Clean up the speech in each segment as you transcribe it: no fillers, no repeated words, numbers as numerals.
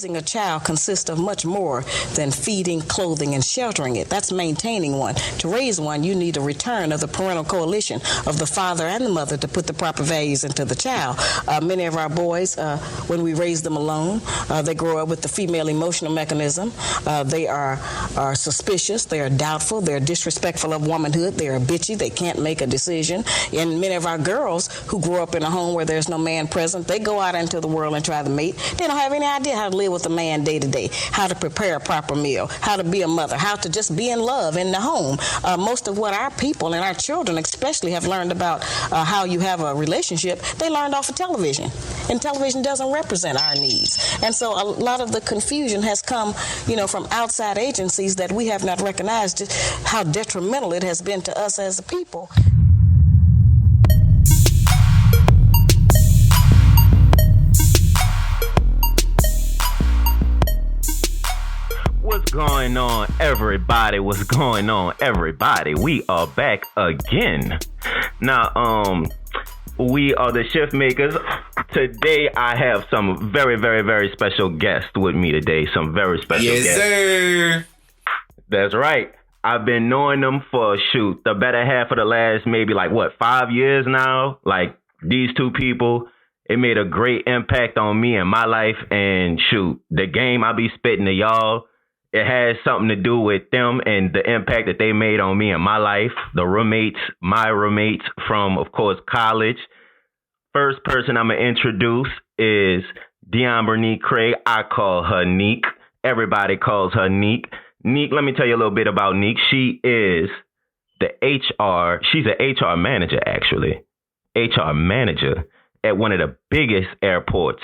raising a child consists of much more than feeding, clothing, and sheltering it. That's maintaining one. To raise one, you need a return of the parental coalition of the father and the mother to put the proper values into the child. Many of our boys, when we raise them alone, they grow up with the female emotional mechanism. They are suspicious, they are doubtful, they're disrespectful of womanhood, they are bitchy, they can't make a decision. And many of our girls who grow up in a home where there's no man present, they go out into the world and try to mate. They don't have any idea how to live with a man day to day, how to prepare a proper meal, how to be a mother, how to just be in love in the home. Most of what our people and our children especially have learned about how you have a relationship, they learned off of television. And television doesn't represent our needs. And so a lot of the confusion has come, from outside agencies that we have not recognized how detrimental it has been to us as a people. What's going on, everybody? What's going on, everybody? We are back again. Now, we are the ShiftMakers. Today, I have some very, very, very special guests with me today. Some very special guests. Yes, sir. That's right. I've been knowing them for, the better half of the last maybe 5 years now? These two people, it made a great impact on me and my life. And the game I be spitting to y'all, it has something to do with them and the impact that they made on me and my life. My roommates from, of course, college. First person I'm going to introduce is Nique Craig. I call her Nique. Everybody calls her Nique. Nique, let me tell you a little bit about Nique. She is she's an HR manager, actually. HR manager at one of the biggest airports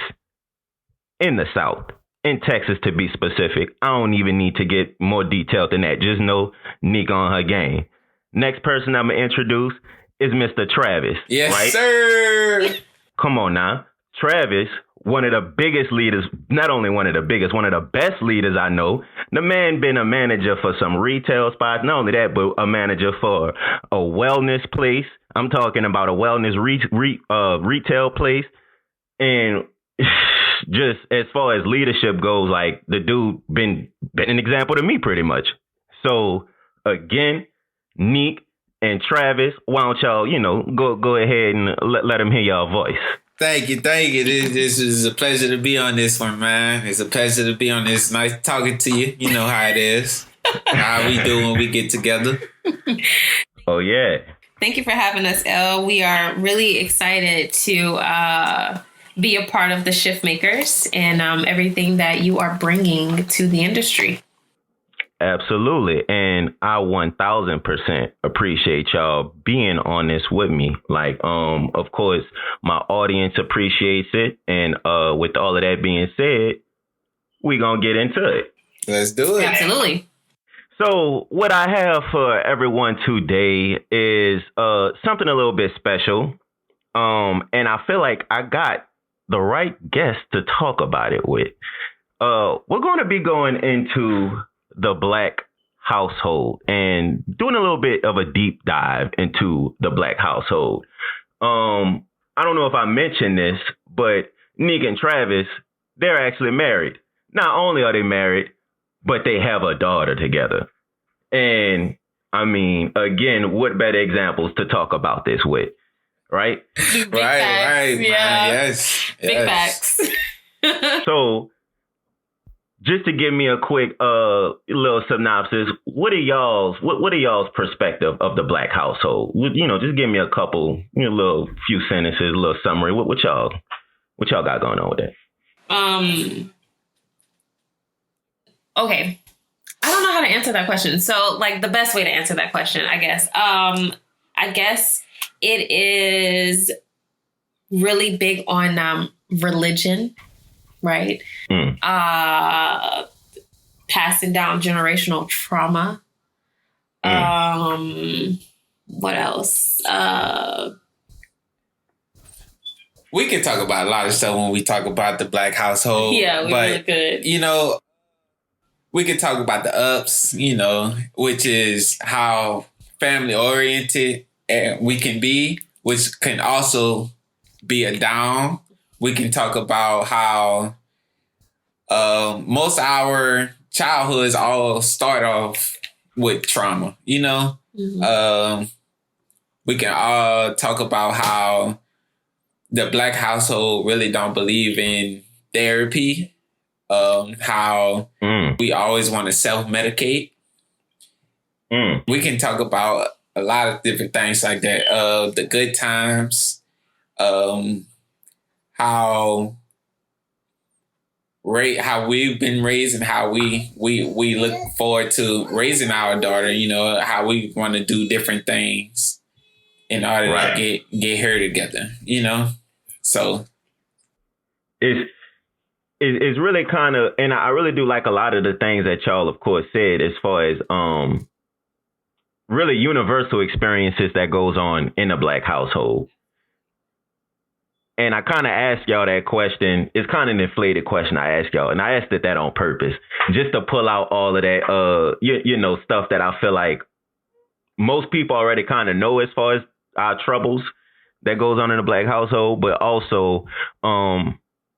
in the South. In Texas, to be specific. I don't even need to get more detailed than that. Just know Nique on her game. Next person I'm going to introduce is Mr. Travis. Yes, right? sir. Come on now. Travis, one of the biggest leaders, not only one of the biggest, one of the best leaders I know. The man been a manager for some retail spots. Not only that, but a manager for a wellness place. I'm talking about a wellness retail place. And just as far as leadership goes, the dude been an example to me pretty much. So again, Nique and Travis, why don't y'all, go ahead and let them hear y'all voice. Thank you. This is a pleasure to be on this one, man. It's a pleasure to be on this. Nice talking to you. You know how it is. How we do when we get together. Oh, yeah. Thank you for having us, Elle. We are really excited to be a part of the ShiftMakers and everything that you are bringing to the industry. Absolutely. And I 1000% appreciate y'all being on this with me. Of course, my audience appreciates it. And with all of that being said, we going to get into it. Let's do it. Absolutely. So what I have for everyone today is something a little bit special. And I feel like I got the right guest to talk about it with. We're going to be going into the Black household and doing a little bit of a deep dive into the Black household. I don't know if I mentioned this, but Nique and Travis, they're actually married. Not only are they married, but they have a daughter together. And I mean, again, what better examples to talk about this with? Right? Right. Yeah. Yes. Big facts. So just to give me a quick little synopsis, what are y'all's perspective of the Black household? Just give me a couple, little few sentences, a little summary. What y'all got going on with that? Okay. I don't know how to answer that question. So the best way to answer that question, I guess it is really big on religion, right? Passing down generational trauma. What else? We can talk about a lot of stuff when we talk about the Black household. Yeah, we really could. We could talk about the ups, which is how family oriented we can be, which can also be a down. We can talk about how most of our childhoods all start off with trauma, you know? Mm-hmm. We can all talk about how the Black household really don't believe in therapy, how we always want to self-medicate. We can talk about a lot of different things like that. The good times, how we've been raised and how we look forward to raising our daughter, you know, how we want to do different things in order to get her together, you know? So it's really kind of, and I really do like a lot of the things that y'all, of course, said as far as really universal experiences that goes on in a Black household. And I kind of asked y'all that question. It's kind of an inflated question I asked y'all. And I asked it that on purpose, just to pull out all of that, you know, stuff that I feel like most people already kind of know as far as our troubles that goes on in a Black household. But also,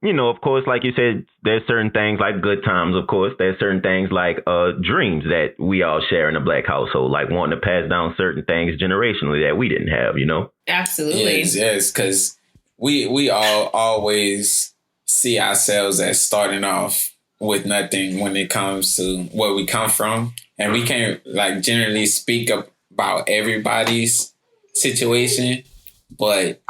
you know, of course, like you said, there's certain things like good times, of course. There's certain things like dreams that we all share in a Black household, like wanting to pass down certain things generationally that we didn't have, you know? Absolutely. Yes, because we all always see ourselves as starting off with nothing when it comes to where we come from. And we can't like generally speak about everybody's situation, but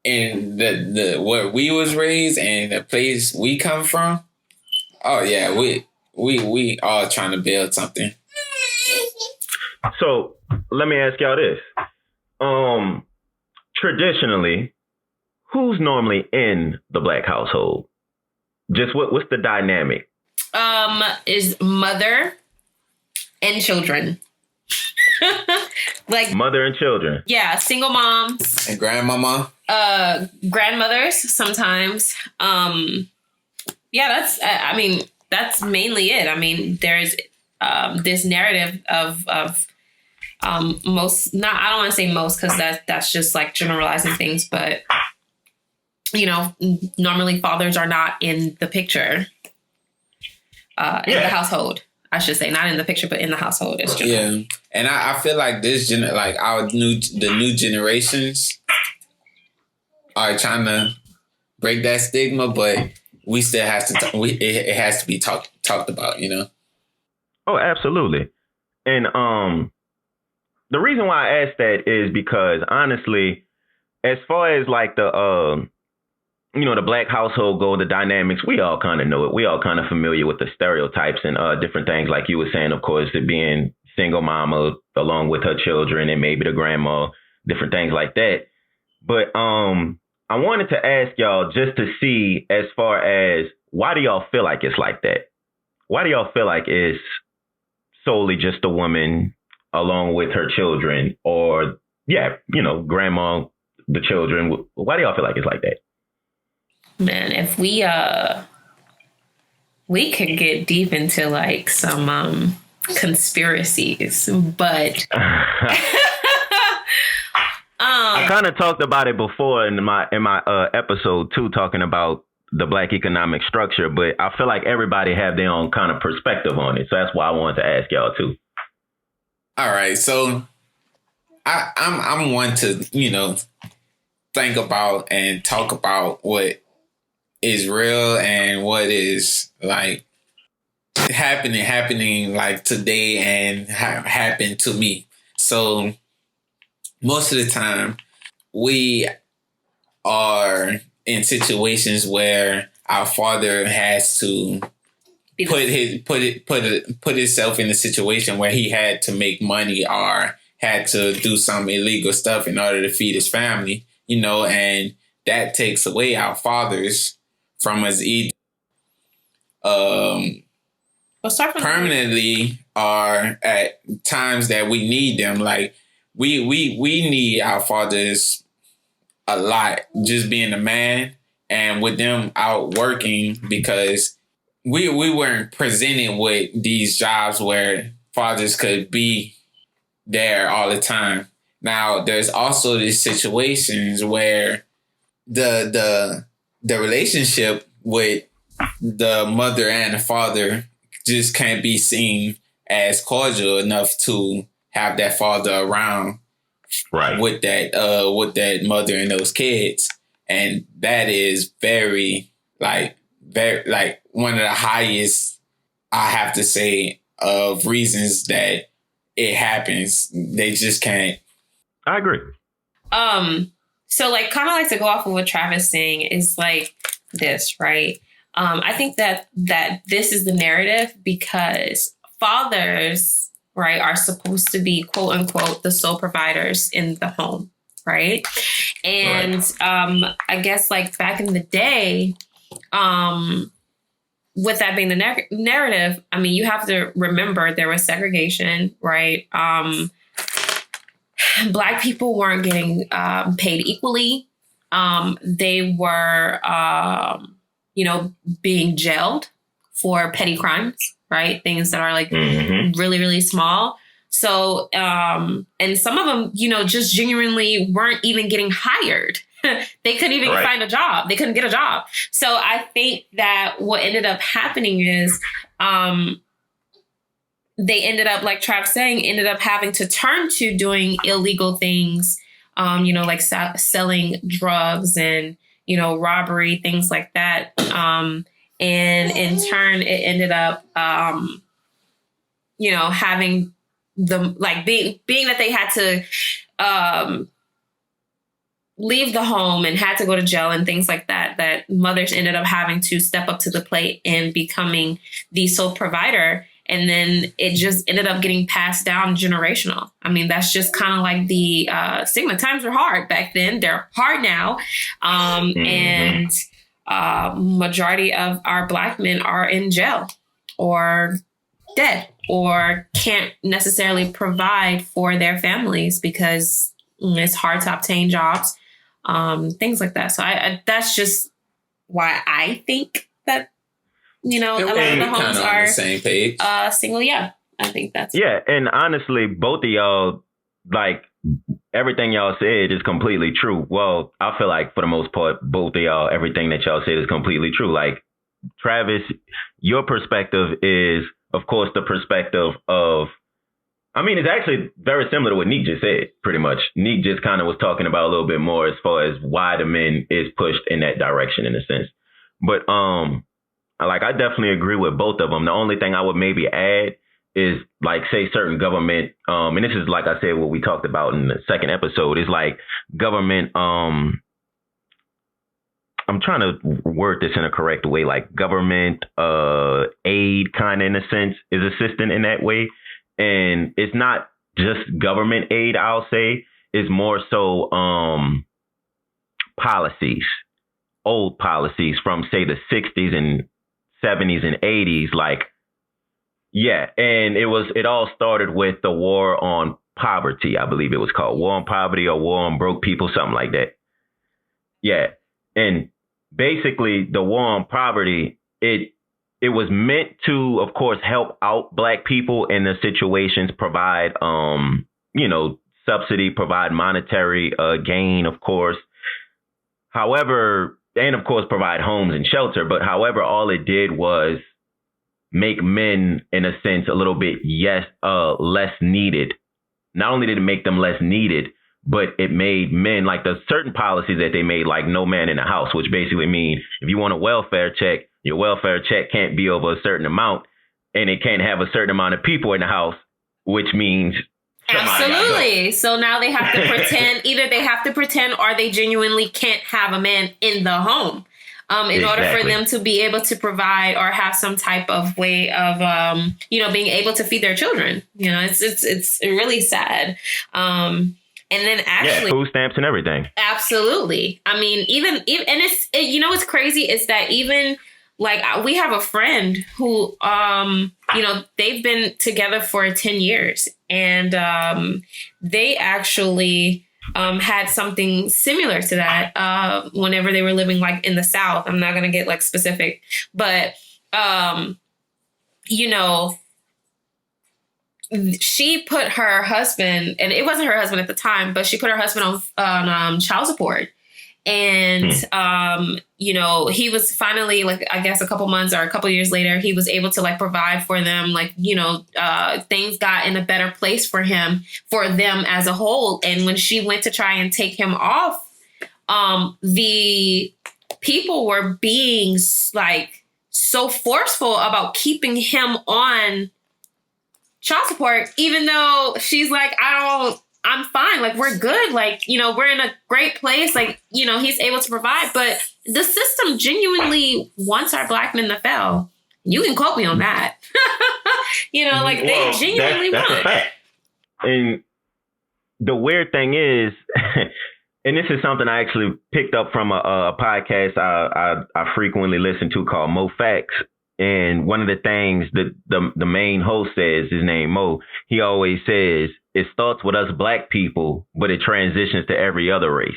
in the where we was raised and the place we come from, oh yeah, we all trying to build something. So let me ask y'all this. Traditionally, who's normally in the Black household? Just what's the dynamic? Is mother and children. Like mother and children. Yeah, single moms. And grandmama. Grandmothers sometimes. Yeah, that's mainly it. I mean, there's this narrative of most, not, I don't want to say most, because that's just like generalizing things, but you know, normally fathers are not in the picture in the household. I should say, not in the picture, but in the household. Yeah, and I feel like the new generations are trying to break that stigma, but we still have to. It has to be talked about, you know. Oh, absolutely. And the reason why I asked that is because honestly, as far as like the you know, the Black household go, the dynamics, we all kind of know it. We all kind of familiar with the stereotypes and different things, like you were saying, of course, it being single mama along with her children and maybe the grandma, different things like that. But I wanted to ask y'all just to see, as far as, why do y'all feel like it's like that? Why do y'all feel like it's solely just a woman along with her children, or, yeah, you know, grandma, the children? Why do y'all feel like it's like that? Man, if we could get deep into like some conspiracies, but I kind of talked about it before in my episode 2, talking about the Black economic structure, but I feel like everybody have their own kind of perspective on it, so that's why I wanted to ask y'all too. All right, so I'm one to, you know, think about and talk about what is real and what is like happening like today and happened to me. So most of the time we are in situations where our father has to put himself in a situation where he had to make money or had to do some illegal stuff in order to feed his family, you know, and that takes away our fathers from us either permanently or at times that we need them. Like we need our fathers a lot, just being a man, and with them out working, because we weren't presented with these jobs where fathers could be there all the time. Now there's also these situations where the relationship with the mother and the father just can't be seen as cordial enough to have that father around, right, with that mother and those kids. And that is very one of the highest, I have to say, of reasons that it happens. They just can't. I agree. So like, kind of like to go off of what Travis saying is like this, right? I think that this is the narrative because fathers, right, are supposed to be quote unquote the sole providers in the home, right? And I guess like back in the day, with that being the narrative, I mean, you have to remember there was segregation, right? Black people weren't getting paid equally. They were, being jailed for petty crimes, right? Things that are like really, really small. So, and some of them, just genuinely weren't even getting hired. They couldn't even find a job. They couldn't get a job. So I think that what ended up happening is, they ended up, like Trav saying, ended up having to turn to doing illegal things, like selling drugs and, robbery, things like that. And in turn, it ended up, having them like being that they had to leave the home and had to go to jail and things like that, that mothers ended up having to step up to the plate and becoming the sole provider. And then it just ended up getting passed down generational. I mean, that's just kind of like the stigma. Times were hard back then. They're hard now. And majority of our Black men are in jail or dead or can't necessarily provide for their families because it's hard to obtain jobs, things like that. So that's just why I think that, a lot of the homes are on the same page. Single. Yeah, I think that's. Yeah. And honestly, both of y'all, like everything y'all said is completely true. Well, I feel like for the most part, both of y'all, everything that y'all said is completely true. Like Travis, your perspective is, of course, the perspective of, it's actually very similar to what Nique just said, pretty much. Nique just kind of was talking about a little bit more as far as why the men is pushed in that direction in a sense. But, I definitely agree with both of them. The only thing I would maybe add is like, say certain government, and this is like I said, what we talked about in the second episode is like government, I'm trying to word this in a correct way, like government aid kind of in a sense is assistant in that way. And it's not just government aid, I'll say, it's more so policies, old policies from say the 60s and 70s and 80s, like, yeah. And it all started with the war on poverty. I believe it was called War on Poverty or War on Broke People, something like that. Yeah. And basically the war on poverty, it was meant to, of course, help out Black people in the situations, provide, subsidy, provide monetary gain, of course. However, and of course, provide homes and shelter. But however, all it did was make men, in a sense, a little bit, less needed. Not only did it make them less needed, but it made men, like the certain policies that they made, like no man in the house, which basically mean if you want a welfare check, your welfare check can't be over a certain amount and it can't have a certain amount of people in the house, which means absolutely. So now they have to pretend, either they have to pretend or they genuinely can't have a man in the home in order for them to be able to provide or have some type of way of, being able to feed their children. It's really sad. And then actually, food stamps and everything. Absolutely. I mean, even and what's crazy is that even like we have a friend who, they've been together for 10 years and they actually had something similar to that whenever they were living like in the South. I'm not going to get like specific, but, she put her husband, and it wasn't her husband at the time, but she put her husband on child support. And, you know, he was finally, like, I guess a couple months or a couple years later, he was able to, like, provide for them. Like, you know, things got in a better place for him, for them as a whole. And when she went to try and take him off, the people were being, like, so forceful about keeping him on child support, even though she's like, I'm fine. Like, we're good. Like, you know, we're in a great place. Like, you know, he's able to provide. But the system genuinely wants our Black men to fail. You can quote me on that. You know, like, they genuinely that's want. A fact. And the weird thing is, and this is something I actually picked up from a podcast I frequently listen to called Mo Facts. And one of the things that the main host says, his name Mo, he always says, it starts with us Black people, but it transitions to every other race.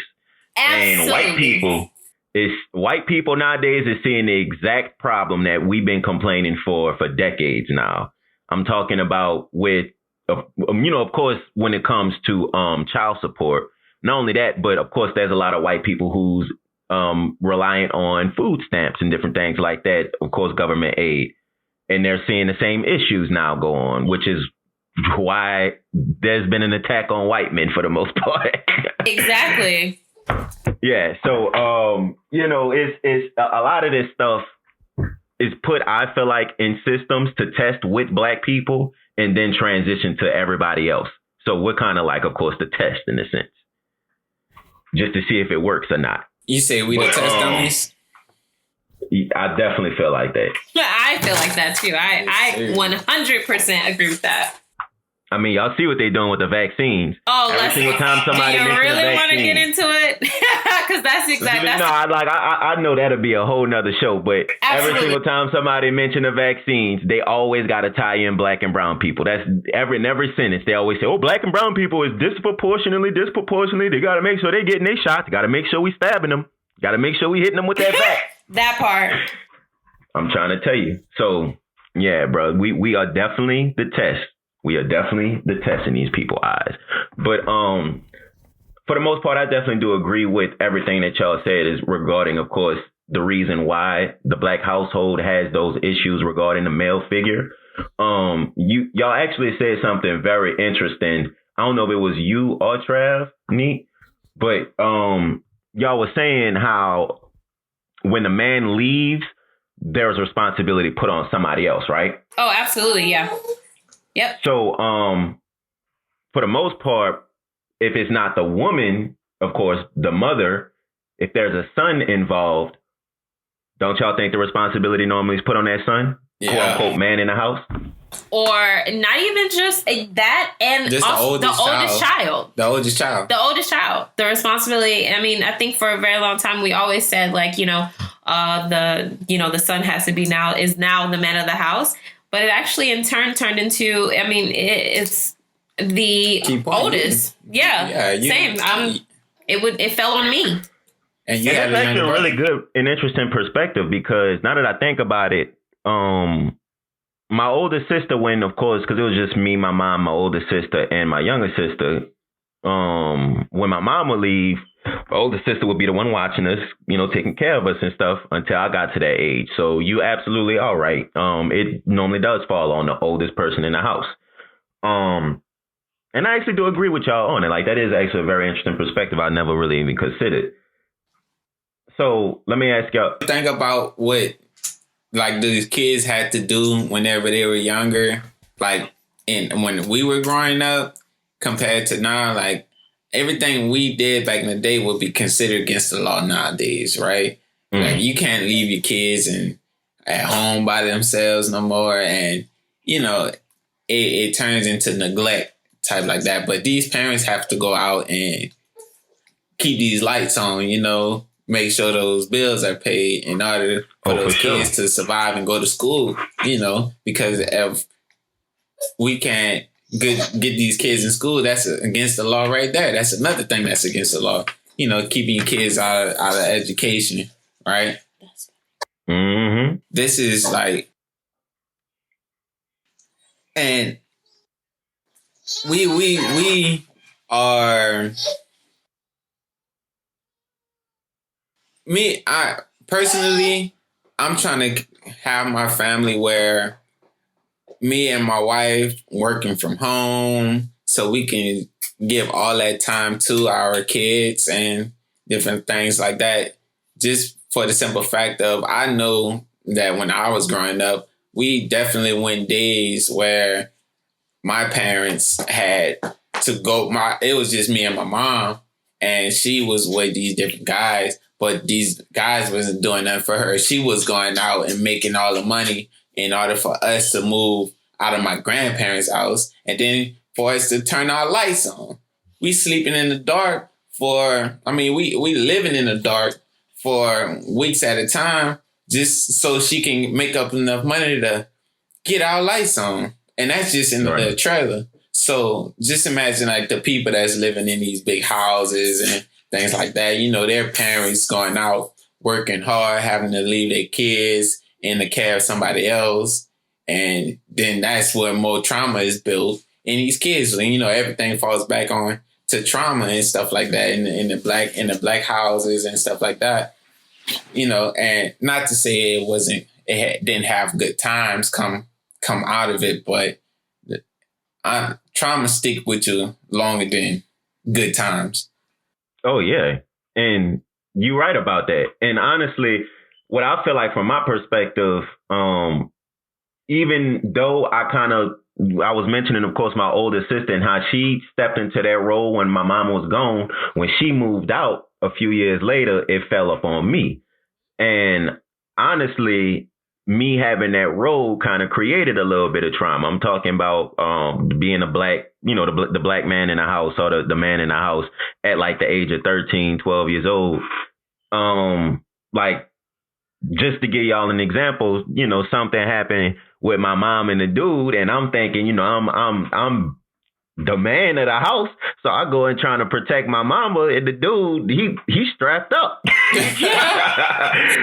Absolutely. And white people nowadays is seeing the exact problem that we've been complaining for decades now. I'm talking about with, you know, of course, when it comes to child support, not only that, but of course, there's a lot of white people who's reliant on food stamps and different things like that. Of course, government aid. And they're seeing the same issues now go on, which is why there's been an attack on white men for the most part. Exactly. Yeah. So, you know, it's a lot of this stuff is put, I feel like, in systems to test with Black people and then transition to everybody else. So we're kind of like, of course, the test in a sense, just to see if it works or not. You say we the test dummies? I definitely feel like that. I feel like that too. I 100% agree with that. I mean, y'all see what they're doing with the vaccines. Oh, every single time somebody do you mentions really the want to vaccine. get into it? Because that's exactly. No, I know that'll be a whole nother show, but Absolutely. Every single time somebody mention the vaccines, they always got to tie in Black and brown people. That's in every sentence. They always say, "Oh, Black and brown people is disproportionately. They got to make sure they getting their shots. Got to make sure we stabbing them. Got to make sure we hitting them with that bat." That part. I'm trying to tell you. So yeah, bro, we are definitely the test. We are definitely the test in these people's eyes. But for the most part, I definitely do agree with everything that y'all said is regarding, of course, the reason why the Black household has those issues regarding the male figure. Y'all actually said something very interesting. I don't know if it was you or Trav, Nique, but y'all were saying how when the man leaves, there's responsibility put on somebody else, right? Oh, absolutely. Yeah. Yep. So, for the most part, if it's not the woman, of course, the mother, if there's a son involved, don't y'all think the responsibility normally is put on that son? Yeah. Quote unquote man in the house? Or not even just that, and just also the oldest child. The oldest child. The responsibility. I mean, I think for a very long time we always said, like, the son has to be now the man of the house. But it actually in turn turned into, I mean, it's the oldest. Yeah, same. It fell on me. And that's actually a really good and interesting perspective, because now that I think about it, my older sister, when, of course, because it was just me, my mom, my older sister, and my younger sister, when my mom would leave, my older sister would be the one watching us, taking care of us and stuff until I got to that age. So you absolutely are right. It normally does fall on the oldest person in the house. And I actually do agree with y'all on it. Like, that is actually a very interesting perspective I never really even considered. So let me ask y'all. Think about what, like, these kids had to do whenever they were younger. Like, and when we were growing up compared to now, like, everything we did back in the day would be considered against the law nowadays, right? Mm. Like, you can't leave your kids at home by themselves no more. And, it turns into neglect type like that. But these parents have to go out and keep these lights on, make sure those bills are paid in order for those kids to survive and go to school, because if we can't get these kids in school, that's against the law right there. That's another thing that's against the law, keeping kids out of education, right? Mm-hmm. This is like, and we are I personally, I'm trying to have my family where me and my wife working from home so we can give all that time to our kids and different things like that. Just for the simple fact of, I know that when I was growing up, we definitely went days where my parents had to go. It was just me and my mom, and she was with these different guys, but these guys wasn't doing nothing for her. She was going out and making all the money in order for us to move out of my grandparents' house, and then for us to turn our lights on. We sleeping in the dark we living in the dark for weeks at a time, just so she can make up enough money to get our lights on. And that's just in the trailer. So just imagine like the people that's living in these big houses and things like that. You know, their parents going out, working hard, having to leave their kids in the care of somebody else. And then that's where more trauma is built in these kids. And, you know, everything falls back on to trauma and stuff like that in the black houses and stuff like that. You know, and not to say didn't have good times come out of it, but trauma stick with you longer than good times. Oh yeah, and you're right about that. And honestly, what I feel like from my perspective, even though I was mentioning, of course, my older sister and how she stepped into that role when my mom was gone. When she moved out a few years later, it fell upon me. And honestly, me having that role kind of created a little bit of trauma. I'm talking about being a black, the black man in the house, or the man in the house at like the age of 13, 12 years old. Like, just to give y'all an example, something happened with my mom and the dude, and I'm thinking, I'm the man of the house, so I go in trying to protect my mama, and the dude, he's strapped up.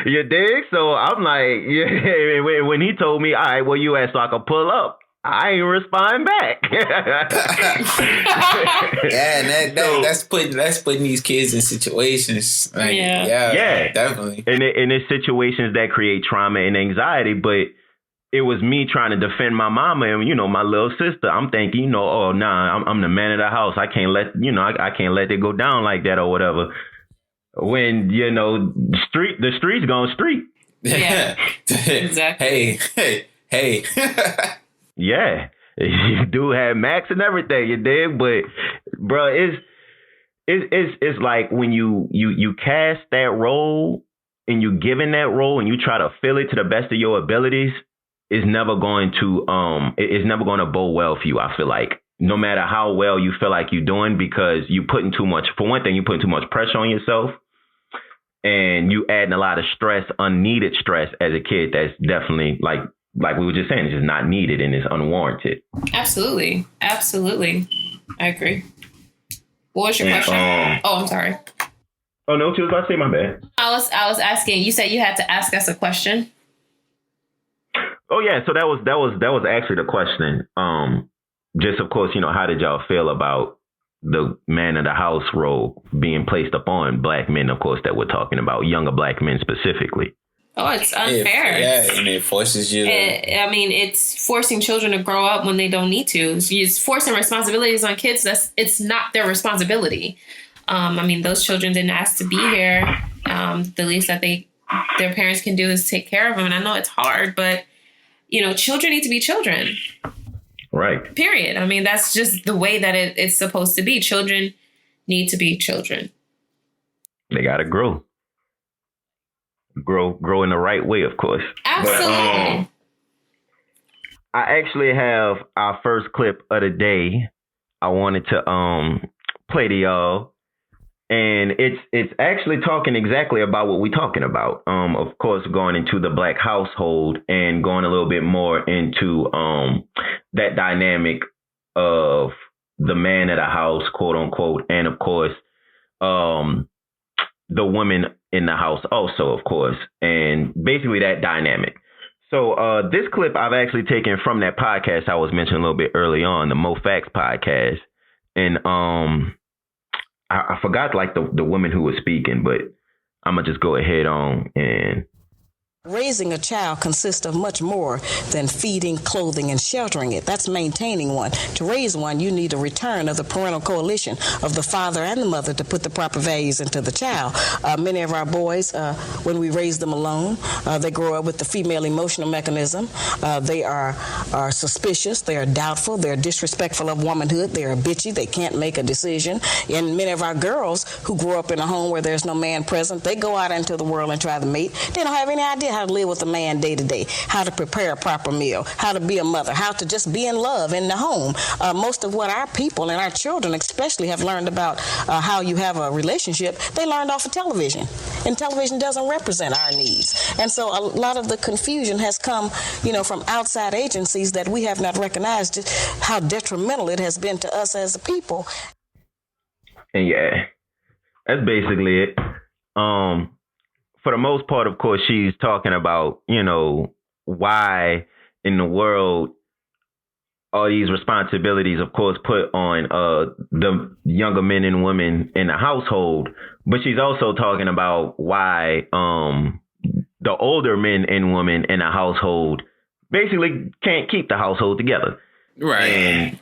You dig? So I'm like, yeah. When he told me, all right, well, you asked so I could pull up, I ain't respond back. Yeah, and that's putting these kids in situations. Like, yeah, definitely. And it's situations that create trauma and anxiety, but it was me trying to defend my mama and, my little sister. I'm thinking, oh, nah, I'm the man of the house. I can't let, I can't let it go down like that or whatever. When, the street's gonna street. Yeah, exactly. Hey. Yeah, you do have Max and everything, you dig? But, bro, it's like when you cast that role and you given that role and you try to fill it to the best of your abilities, it's never going to bode well for you. I feel like no matter how well you feel like you're doing, because you're putting too much pressure on yourself, and you adding a lot of stress, unneeded stress as a kid. That's definitely like we were just saying, it's just not needed and it's unwarranted. Absolutely. I agree. What was your question? I'm sorry. Oh no, she was about to say, my bad. I was asking. You said you had to ask us a question. Oh yeah, so that was actually the question. Just of course, how did y'all feel about the man of the house role being placed upon black men? Of course, that we're talking about younger black men specifically. Oh, it's unfair. And it forces you. It's forcing children to grow up when they don't need to. It's forcing responsibilities on kids. It's not their responsibility. Those children didn't ask to be here. The least that their parents can do is take care of them. And I know it's hard, but children need to be children. Right. Period. That's just the way that it's supposed to be. Children need to be children. They got to grow in the right way, of course. Absolutely. But, I actually have our first clip of the day. I wanted to play to y'all. And it's actually talking exactly about what we're talking about. Of course, going into the black household and going a little bit more into that dynamic of the man of the house, quote unquote, and of course, the woman in the house also, of course, and basically that dynamic. So this clip I've actually taken from that podcast I was mentioning a little bit early on, the Mo Facts podcast, and I forgot like the woman who was speaking, but I'm going to just go ahead on and Raising a child consists of much more than feeding, clothing, and sheltering it. That's maintaining one. To raise one, you need a return of the parental coalition of the father and the mother to put the proper values into the child. Many of our boys, when we raise them alone, they grow up with the female emotional mechanism. They are suspicious. They are doubtful. They're disrespectful of womanhood. They are bitchy. They can't make a decision. And many of our girls who grow up in a home where there's no man present, they go out into the world and try to mate. They don't have any idea how to live with a man day to day, how to prepare a proper meal, how to be a mother, how to just be in love in the home. Most of what our people and our children especially have learned about how you have a relationship, they learned off of television. And television doesn't represent our needs. And so a lot of the confusion has come, from outside agencies that we have not recognized just how detrimental it has been to us as a people. And yeah, that's basically it. For the most part, of course, she's talking about, why in the world all these responsibilities, of course, put on the younger men and women in the household. But she's also talking about why the older men and women in a household basically can't keep the household together. Right. And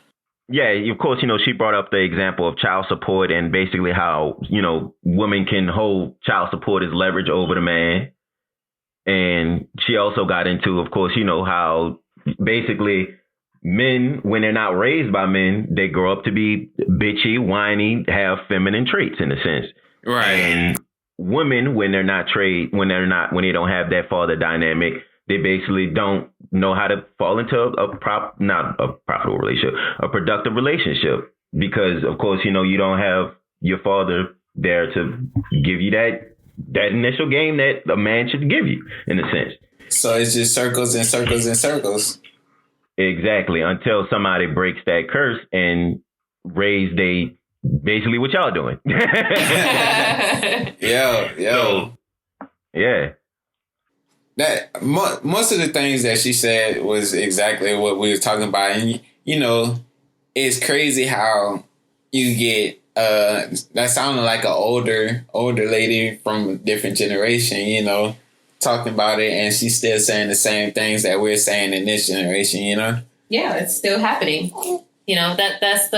yeah, of course, she brought up the example of child support and basically how, women can hold child support as leverage over the man. And she also got into, of course, how basically men, when they're not raised by men, they grow up to be bitchy, whiny, have feminine traits in a sense. Right. And women, when they don't have that father dynamic, they basically don't know how to fall into not a profitable relationship, a productive relationship. Because, of course, you don't have your father there to give you that initial game that a man should give you, in a sense. So it's just circles and circles and circles. Exactly. Until somebody breaks that curse and raise basically what y'all doing. Yeah. So, yeah. That most of the things that she said was exactly what we were talking about. And, it's crazy how you get that sounded like an older lady from a different generation, talking about it, and she's still saying the same things that we're saying in this generation, Yeah, it's still happening. That's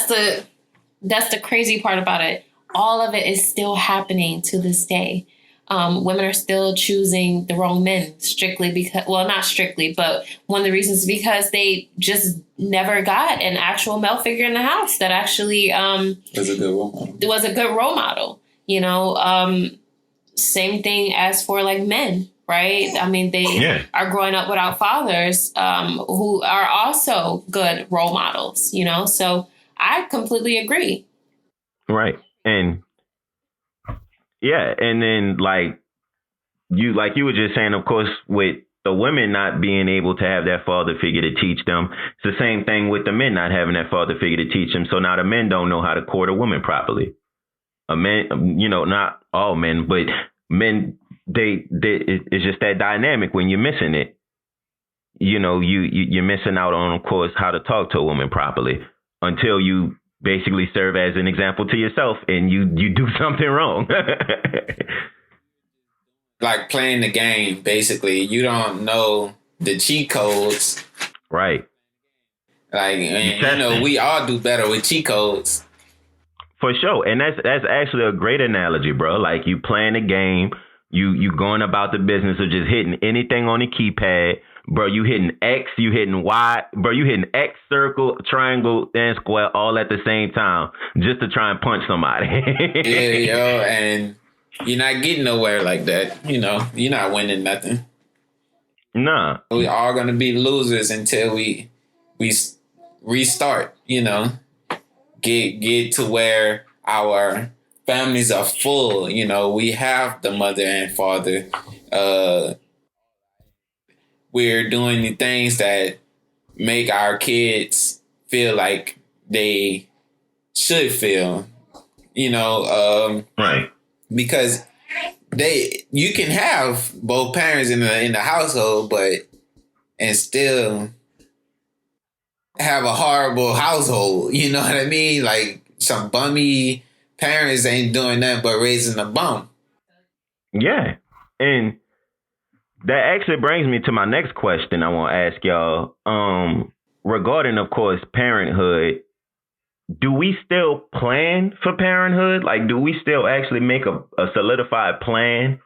the crazy part about it. All of it is still happening to this day. Women are still choosing the wrong men strictly because, well, not strictly, but one of the reasons is because they just never got an actual male figure in the house that actually was a good role model. Same thing as for like men, right? I mean, they are growing up without fathers who are also good role models, so I completely agree. Right. And yeah, and then like you were just saying, of course, with the women not being able to have that father figure to teach them, it's the same thing with the men not having that father figure to teach them. So now the men don't know how to court a woman properly. A man, not all men, but men, it's just that dynamic when you're missing it. You're missing out on, of course, how to talk to a woman properly until you basically serve as an example to yourself and you do something wrong. Like playing the game, basically. You don't know the cheat codes. Right. Like, we all do better with cheat codes. For sure. And that's actually a great analogy, bro. Like you playing the game, you going about the business of just hitting anything on the keypad. Bro, you hitting X, you hitting Y, bro, you hitting X, circle, triangle, and square all at the same time just to try and punch somebody. Yeah, and you're not getting nowhere like that. You're not winning nothing. Nah. We are going to be losers until we restart, get to where our families are full. We have the mother and father. We're doing the things that make our kids feel like they should feel, right. Because you can have both parents in the household, and still have a horrible household. You know what I mean? Like some bummy parents ain't doing nothing but raising a bum. Yeah. And that actually brings me to my next question I want to ask y'all. Regarding, of course, parenthood, do we still plan for parenthood? Like, do we still actually make a solidified plan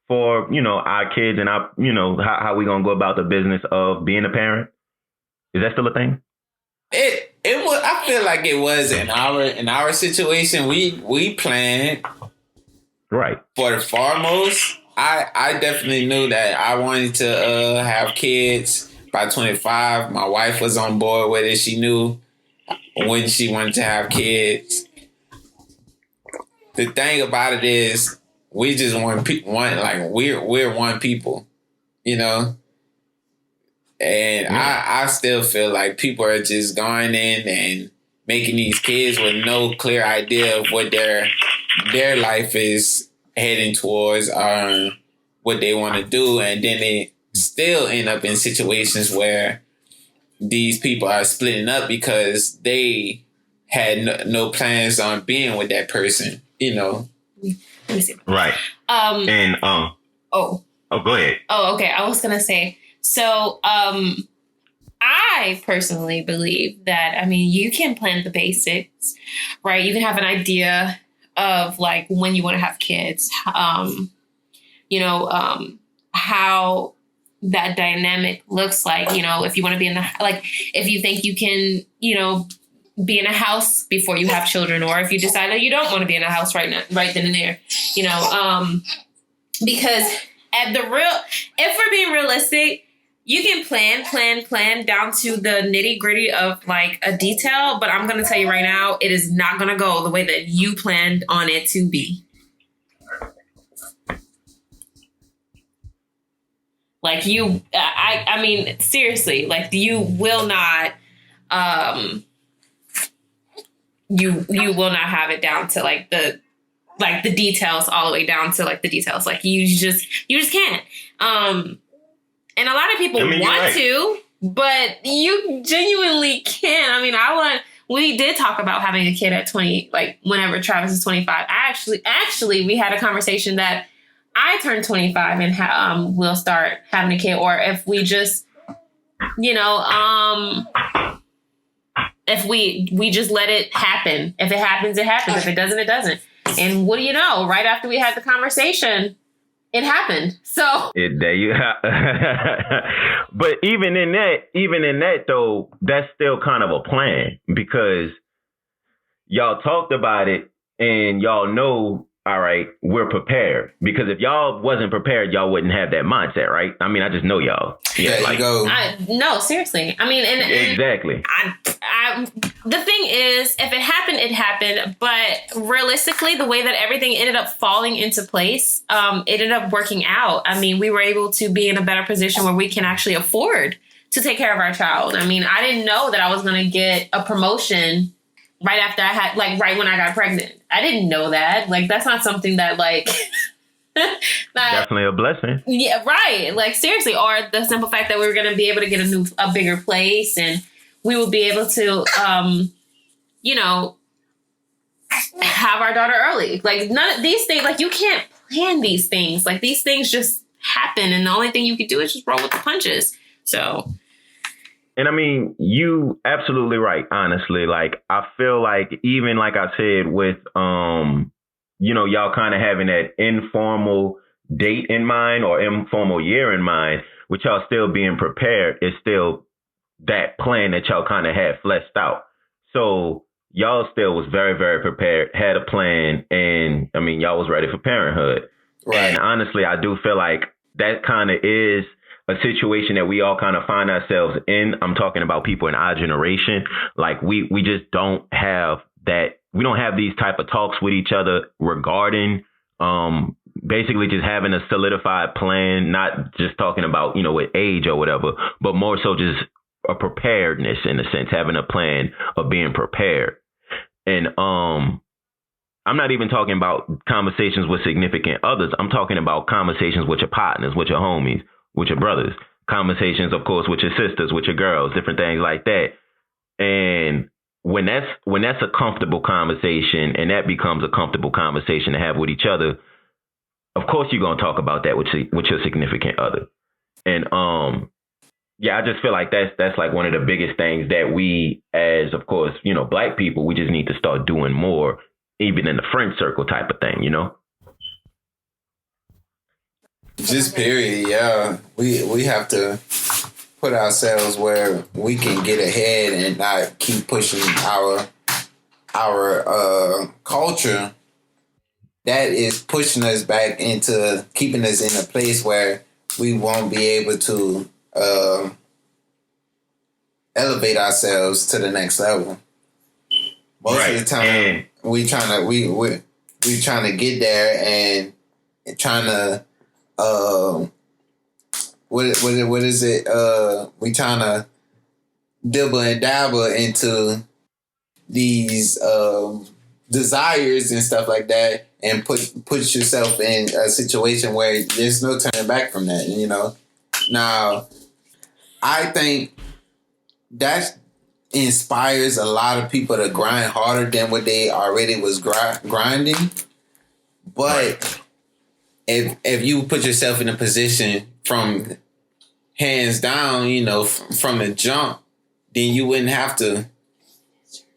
for, our kids and our, how we going to go about the business of being a parent? Is that still a thing? It was. I feel like it was in our situation. We planned. Right. For the foremost, I definitely knew that I wanted to have kids by 25. My wife was on board with it. She knew when she wanted to have kids. The thing about it is, we just we're one people, And I still feel like people are just going in and making these kids with no clear idea of what their life is heading towards, what they want to do, and then they still end up in situations where these people are splitting up because they had no plans on being with that person, Let me see. Right. Oh, go ahead. Oh, okay. I was gonna say. So, I personally believe that, you can plan the basics, right? You can have an idea of like when you want to have kids, how that dynamic looks like, if you want to be if you think you can, be in a house before you have children, or if you decide that you don't want to be in a house right then and there, because if we're being realistic, you can plan down to the nitty gritty of like a detail, but I'm going to tell you right now, it is not going to go the way that you planned on it to be. Like seriously, like you will not, you will not have it down to like the details all the way down to like the details. Like you just can't. And a lot of people want to, but you genuinely can't. We did talk about having a kid at 20, like whenever Travis is 25. Actually, we had a conversation that I turn 25 and we'll start having a kid, or if we just, if we just let it happen. If it happens, it happens. If it doesn't, it doesn't. And what do you know? Right after we had the conversation, it happened. So there you have. But even in that though, that's still kind of a plan, because y'all talked about it and y'all know, all right, we're prepared. Because if y'all wasn't prepared, y'all wouldn't have that mindset, right? I just know y'all. Yeah, like go. No, seriously. Exactly. The thing is, if it happened, it happened. But realistically, the way that everything ended up falling into place, it ended up working out. We were able to be in a better position where we can actually afford to take care of our child. I didn't know that I was going to get a promotion right after I had, right when I got pregnant. I didn't know that. That's not something that, definitely a blessing. Yeah, right. Seriously. Or the simple fact that we were going to be able to get a bigger place, and we will be able to, have our daughter early. None of these things, you can't plan these things. These things just happen, and the only thing you can do is just roll with the punches. So. And you absolutely right, honestly. I feel like even like I said with, y'all kind of having that informal date in mind or informal year in mind, with y'all still being prepared, is still that plan that y'all kind of had fleshed out. So y'all still was very, very prepared, had a plan, and y'all was ready for parenthood. Right. And honestly, I do feel like that kind of is a situation that we all kind of find ourselves in. I'm talking about people in our generation. We just don't have that. We don't have these type of talks with each other regarding basically just having a solidified plan, not just talking about, with age or whatever, but more so just a preparedness, in a sense, having a plan of being prepared. And I'm not even talking about conversations with significant others. I'm talking about conversations with your partners, with your homies, with your brothers, conversations, of course, with your sisters, with your girls, different things like that. And when that's a comfortable conversation, and that becomes a comfortable conversation to have with each other, of course you're gonna talk about that with your significant other. And I just feel like that's like one of the biggest things that we, as of course, Black people, we just need to start doing more, even in the friend circle type of thing, Just period, yeah. We have to put ourselves where we can get ahead and not keep pushing our culture that is pushing us back into keeping us in a place where we won't be able to elevate ourselves to the next level. Most of the time, we trying to get there and trying to what is it? We trying to dibble and dabble into these desires and stuff like that, and put yourself in a situation where there's no turning back from that. Now, I think that inspires a lot of people to grind harder than what they already was grinding. But if you put yourself in a position from hands down, from the jump, then you wouldn't have to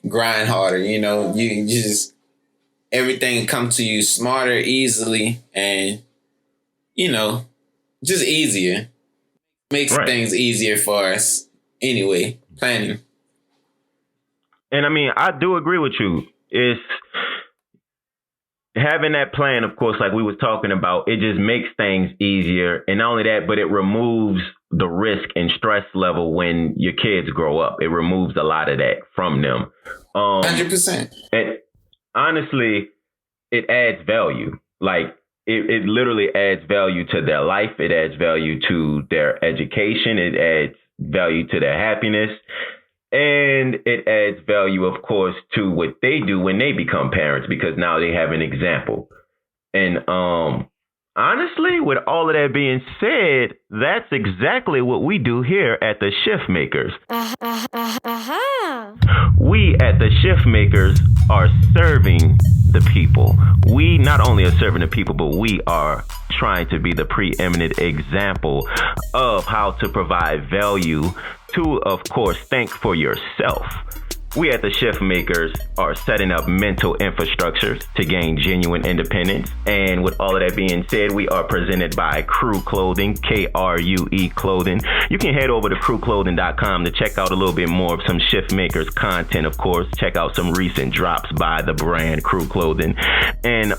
grind harder. You just, everything come to you smarter, easily, and just easier. Makes things easier for us anyway, planning. And I mean, I do agree with you. It's having that plan, of course, like we was talking about, it just makes things easier. And not only that, but it removes the risk and stress level when your kids grow up. It removes a lot of that from them. 100%. And honestly, it adds value. Like it literally adds value to their life. It adds value to their education. It adds value to their happiness. And it adds value, of course, to what they do when they become parents, because now they have an example. And honestly, with all of that being said, that's exactly what we do here at the ShiftMakers. We at the ShiftMakers are serving the people. We not only are serving the people, but we are trying to be the preeminent example of how to provide value to, of course, think for yourself. We at the ShiftMakers are setting up mental infrastructures to gain genuine independence. And with all of that being said, we are presented by Crew Clothing, KRUE Clothing. You can head over to crewclothing.com to check out a little bit more of some ShiftMakers content, of course. Check out some recent drops by the brand Crew Clothing. And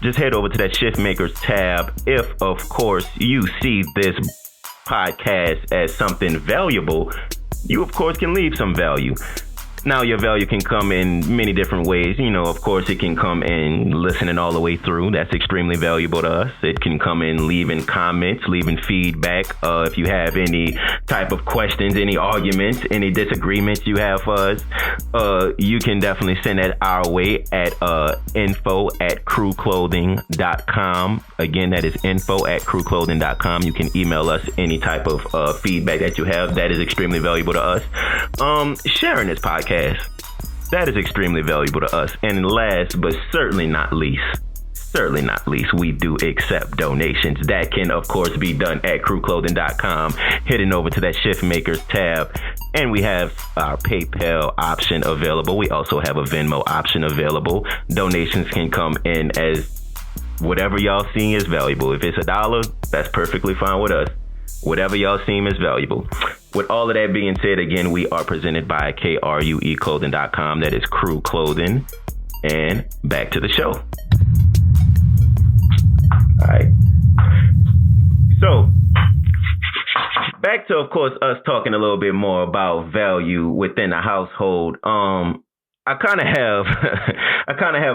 just head over to that ShiftMakers tab if, of course, you see this podcast as something valuable. You, of course, can leave some value. Now, your value can come in many different ways. Of course, it can come in listening all the way through. That's extremely valuable to us. It can come in leaving comments, leaving feedback. If you have any type of questions, any arguments, any disagreements you have for us, you can definitely send that our way at info@crewclothing.com. Again, that is info@crewclothing.com. You can email us any type of feedback that you have. That is extremely valuable to us. Sharing this podcast, that is extremely valuable to us. And last but certainly not least, we do accept donations. That can, of course, be done at crewclothing.com, heading over to that ShiftMakers tab. And we have our PayPal option available. We also have a Venmo option available. Donations can come in as whatever y'all see is valuable. If it's $1, that's perfectly fine with us. Whatever y'all seem is valuable. With all of that being said, again, we are presented by KRUEclothing.com. That is Crew Clothing. And back to the show. All right. So, back to, of course, us talking a little bit more about value within the household. I kind of have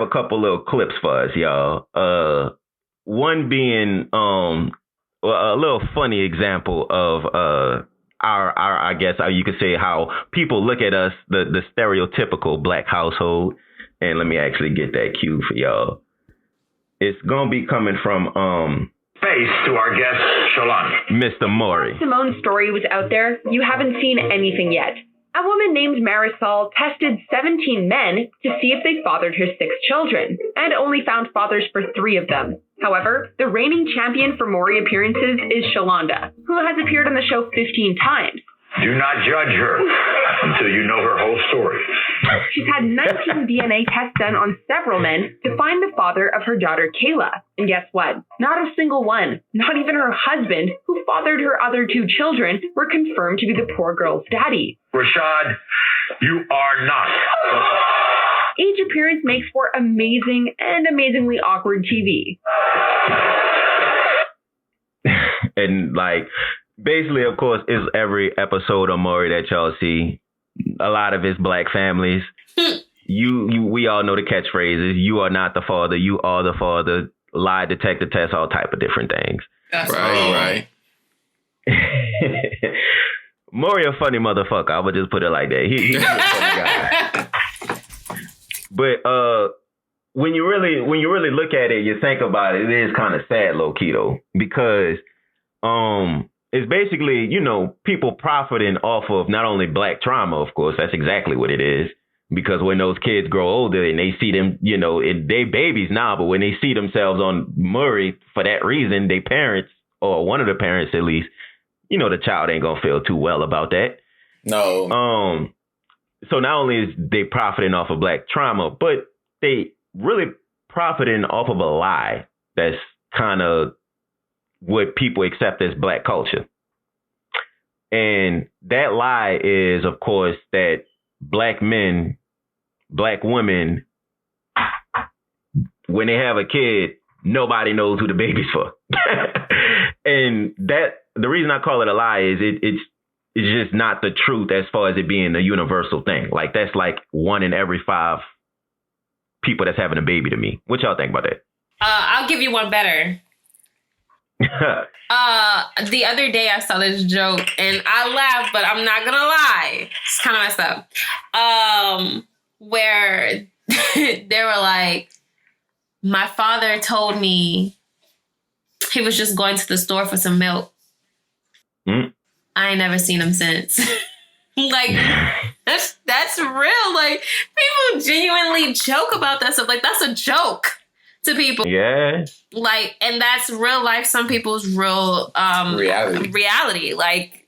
a couple little clips for us, y'all. One being a little funny example of our I guess you could say how people look at us, the stereotypical Black household. And let me actually get that cue for y'all. It's gonna be coming from Face to our guest, Shalani. Mr. Maury. Simone's story was out there. You haven't seen anything yet. A woman named Marisol tested 17 men to see if they fathered her 6 children, and only found fathers for 3 of them. However, the reigning champion for Maury appearances is Shalonda, who has appeared on the show 15 times. Do not judge her until you know her whole story. She's had 19 DNA tests done on several men to find the father of her daughter Kayla. And guess what? Not a single one, not even her husband, who fathered her other 2 children, were confirmed to be the poor girl's daddy. Rashad, you are not. Each appearance makes for amazing and amazingly awkward TV. And like, basically, of course, is every episode of Maury that y'all see. A lot of it's black families. We all know the catchphrases. You are not the father. You are the father. Lie detector test, all type of different things. That's right. Maury a funny motherfucker. I would just put it like that. He's a funny guy. But when you really look at it, you think about it, it is kind of sad, low key though, because it's basically, you know, people profiting off of not only black trauma, of course, that's exactly what it is. Because when those kids grow older and they see them, you know, they babies now, but when they see themselves on Maury for that reason, they parents, or one of the parents at least, you know, the child ain't gonna feel too well about that. No. So not only is they profiting off of black trauma, but they really profiting off of a lie that's kind of what people accept as black culture. And that lie is, of course, that black men, black women, when they have a kid, nobody knows who the baby's for. And that the reason I call it a lie is it's just not the truth as far as it being a universal thing. Like, that's like 1 in every 5 people that's having a baby to me. What y'all think about that? I'll give you one better. The other day I saw this joke and I laughed, but I'm not gonna lie, it's kind of messed up. Where they were like, my father told me he was just going to the store for some milk. I ain't never seen him since. Like, that's real. Like, people genuinely joke about that stuff. Like, that's a joke to people. Yeah. Like, and that's real life. Some people's real reality. Like,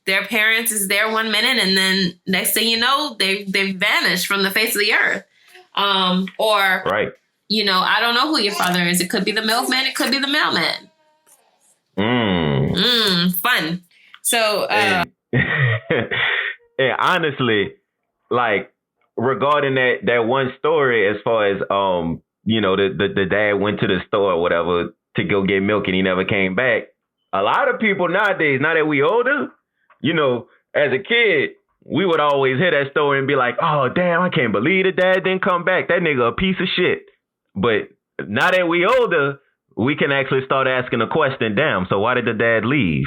their parents is there 1 minute, and then next thing you know, they've vanished from the face of the earth. Or, right. You know, I don't know who your father is. It could be the milkman. It could be the mailman. Fun. So, and honestly, like, regarding that one story, as far as you know, the dad went to the store or whatever to go get milk and he never came back. A lot of people nowadays, now that we older, you know, as a kid, we would always hear that story and be like, oh, damn, I can't believe the dad didn't come back. That nigga a piece of shit. But now that we older, we can actually start asking the question, damn, so why did the dad leave?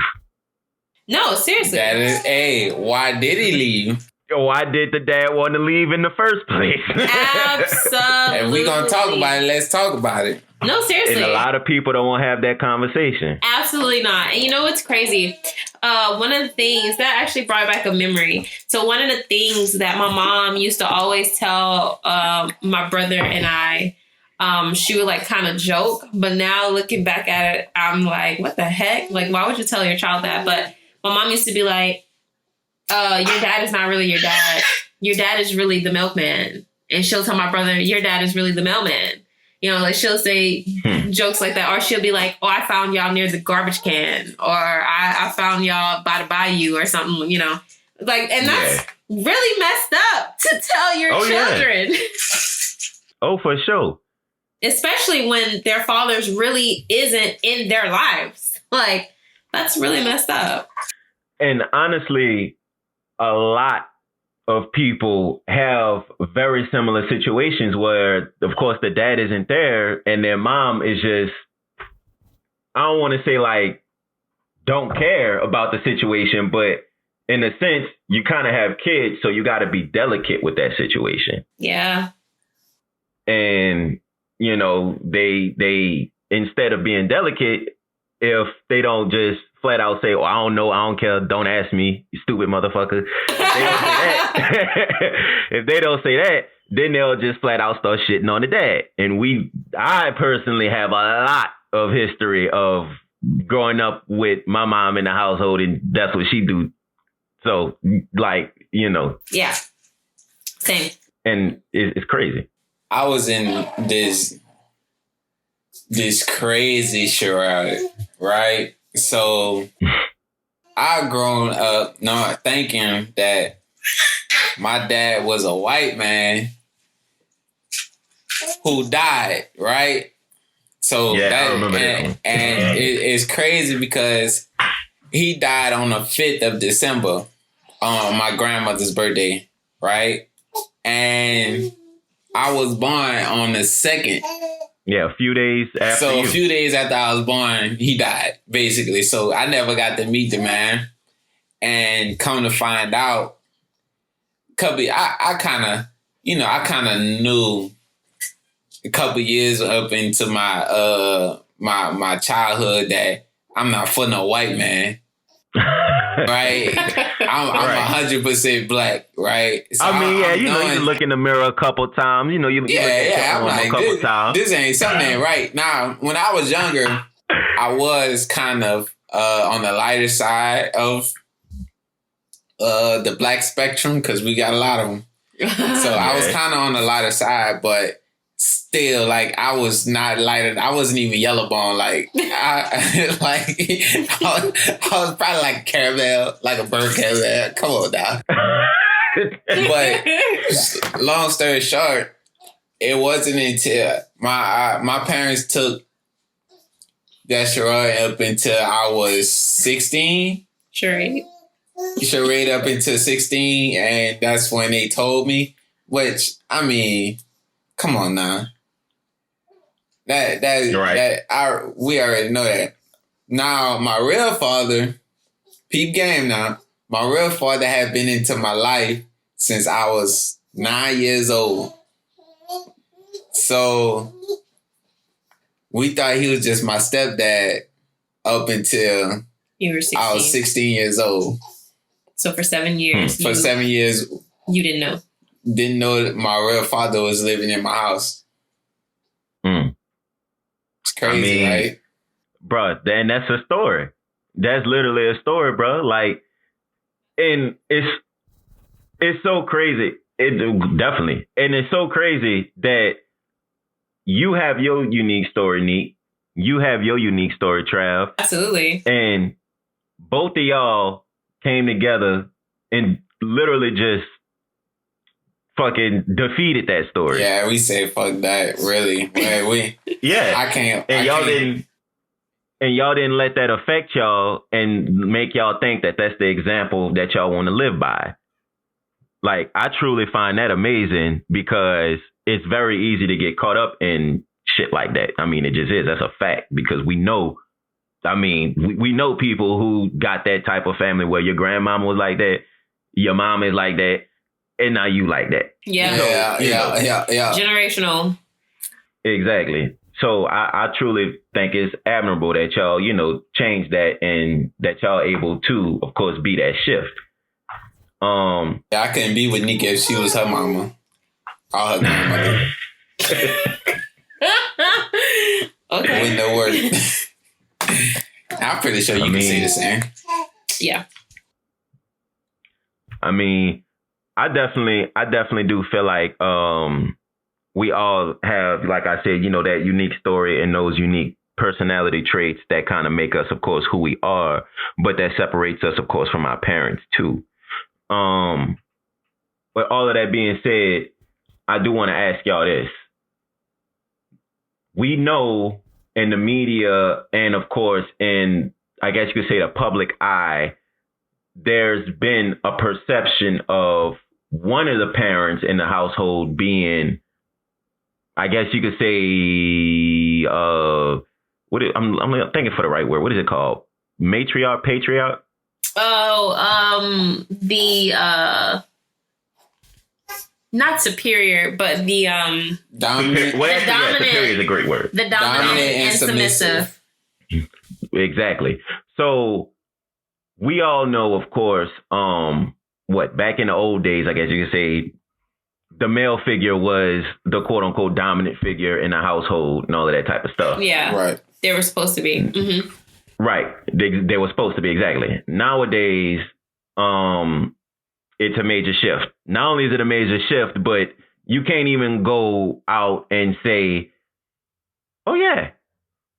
No, seriously. That is, why did he leave? Why did the dad want to leave in the first place? Absolutely. If we're going to talk about it, let's talk about it. No, seriously. And a lot of people don't want to have that conversation. Absolutely not. And you know what's crazy? One of the things that actually brought back a memory. So one of the things that my mom used to always tell my brother and I, she would like kind of joke, but now looking back at it, I'm like, what the heck? Like, why would you tell your child that? But my mom used to be like, your dad is not really your dad. Your dad is really the milkman. And she'll tell my brother, your dad is really the mailman. You know, like she'll say jokes like that. Or she'll be like, oh, I found y'all near the garbage can. Or I found y'all by the bayou or something, you know. Like, and that's really messed up to tell your children. Yeah. Oh, for sure. Especially when their fathers really isn't in their lives. Like, that's really messed up. And honestly, a lot of people have very similar situations where, of course, the dad isn't there and their mom is just, I don't want to say like, don't care about the situation, but in a sense, you kind of have kids, so you got to be delicate with that situation. Yeah. And, you know, they instead of being delicate, if they don't just flat out say, oh, I don't know, I don't care, don't ask me, you stupid motherfucker. If they don't say that, then they'll just flat out start shitting on the dad. And I personally have a lot of history of growing up with my mom in the household, and that's what she do. So, like, you know. Yeah. Same. And it's crazy. I was in this crazy charade, right? So I grown up not thinking that my dad was a white man who died, right? So I remember that. And it's crazy because he died on the 5th of December on my grandmother's birthday, right? And I was born on the 2nd. Yeah, a few days after. So a few days after I was born, he died, basically. So I never got to meet the man. And come to find out, I kind of knew a couple years up into my my childhood that I'm not for no white man. Right? I'm 100% black, right? So I mean, you can look in the mirror a couple times. You know, you look at I'm like, a couple times. This ain't something right. Now, when I was younger, I was kind of on the lighter side of the black spectrum because we got a lot of them. So I was kind of on the lighter side, but still, like, I was not lighter. I wasn't even yellow bone. Like, I was probably like a caramel, like a burnt caramel. Come on now. But long story short, it wasn't until my parents took that charade up until I was 16. Charade up until 16, and that's when they told me. Which, I mean, come on now. We already know that. Now, my real father, peep game now. My real father had been into my life since I was 9 years old. So we thought he was just my stepdad up until you were 16. I was 16 years old. So for 7 years. For 7 years. You didn't know. Didn't know that my real father was living in my house. It's crazy, right? Bro, then that's a story. That's literally a story, bro. Like, and it's so crazy. Definitely. And it's so crazy that you have your unique story, Nique. You have your unique story, Trav. Absolutely. And both of y'all came together and literally just fucking defeated that story. Yeah, we say fuck that, really. I can't. And y'all didn't let that affect y'all and make y'all think that that's the example that y'all want to live by. Like, I truly find that amazing because it's very easy to get caught up in shit like that. I mean, it just is. That's a fact because we know. I mean, we know people who got that type of family where your grandmama was like that, your mom is like that, and now you like that. Yeah. Yeah. Generational. Exactly. So I truly think it's admirable that y'all, change that and that y'all able to, of course, be that shift. I couldn't be with Nique if she was her mama. Or her grandmother. Okay. Wouldn't have worked. I'm pretty sure you can say the same. Yeah. I mean, I definitely do feel like we all have, like I said, that unique story and those unique personality traits that kind of make us, of course, who we are, but that separates us, of course, from our parents too. But all of that being said, I do want to ask y'all this. We know in the media and, of course, in, I guess you could say, the public eye, there's been a perception of one of the parents in the household being, I guess you could say, I'm thinking for the right word. What is it called? Matriarch, patriarch? Oh, not superior, but the dominant. Superior is a great word. The dominant and submissive. Exactly. So we all know, of course, back in the old days, I guess you could say, the male figure was the quote unquote dominant figure in the household and all of that type of stuff. Yeah. Right. They were supposed to be. Mm-hmm. Right. They were supposed to be, exactly. Nowadays, it's a major shift. Not only is it a major shift, but you can't even go out and say, oh, yeah,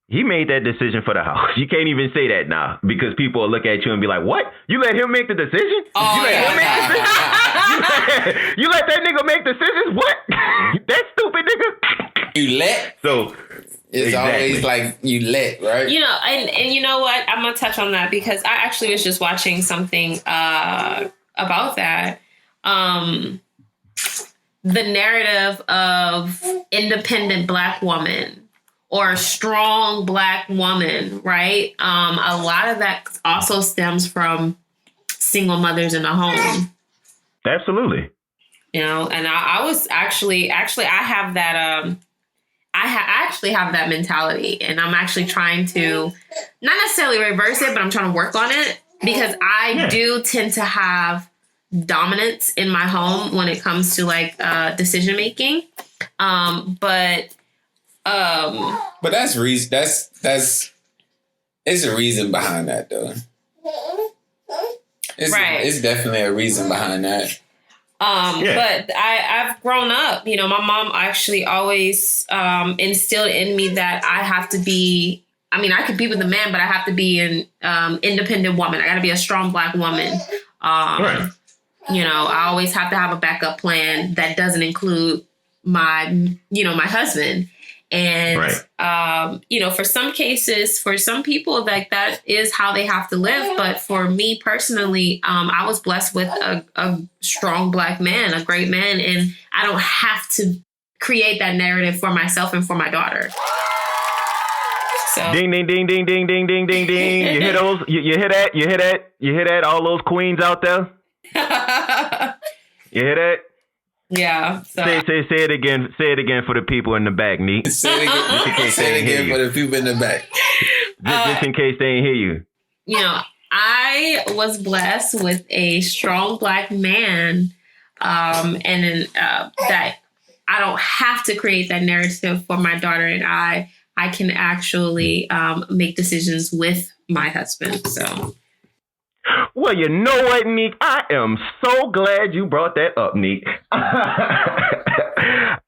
he made that decision for the house. You can't even say that now because people will look at you and be like, what? You let him make the decision? Oh, you let him make decisions? you let that nigga make decisions? What? That stupid nigga? You let? So it's always like you let, right? You know, and you know what? I'm going to touch on that because I actually was just watching something about that. The narrative of independent Black woman or a strong Black woman, right? A lot of that also stems from single mothers in the home. Absolutely. You know, and I was actually I have that I actually have that mentality, and I'm actually trying to not necessarily reverse it, but I'm trying to work on it because I do tend to have dominance in my home when it comes to like decision making. But that's reason. That's it's a reason behind that though. It's definitely a reason behind that. But I've grown up, you know, my mom actually always instilled in me that I have to be, I mean, I could be with a man, but I have to be an independent woman. I got to be a strong Black woman. Right. You know, I always have to have a backup plan that doesn't include my husband. And, you know, for some cases, for some people, like that is how they have to live. But for me personally, I was blessed with a strong Black man, a great man. And I don't have to create that narrative for myself and for my daughter. So. Ding, ding, ding, ding, ding, ding, ding, ding, ding. You hear those? You hear that? You hear that? You hear that? All those queens out there? You hear that? Yeah. So. Say it again. Say it again for the people in the back, Nique. Say it again for the people in the back. Just in case they ain't hear you. You know, I was blessed with a strong Black man, and that I don't have to create that narrative for my daughter and I can actually make decisions with my husband. So. Well, you know what, Nique? I am so glad you brought that up, Nique.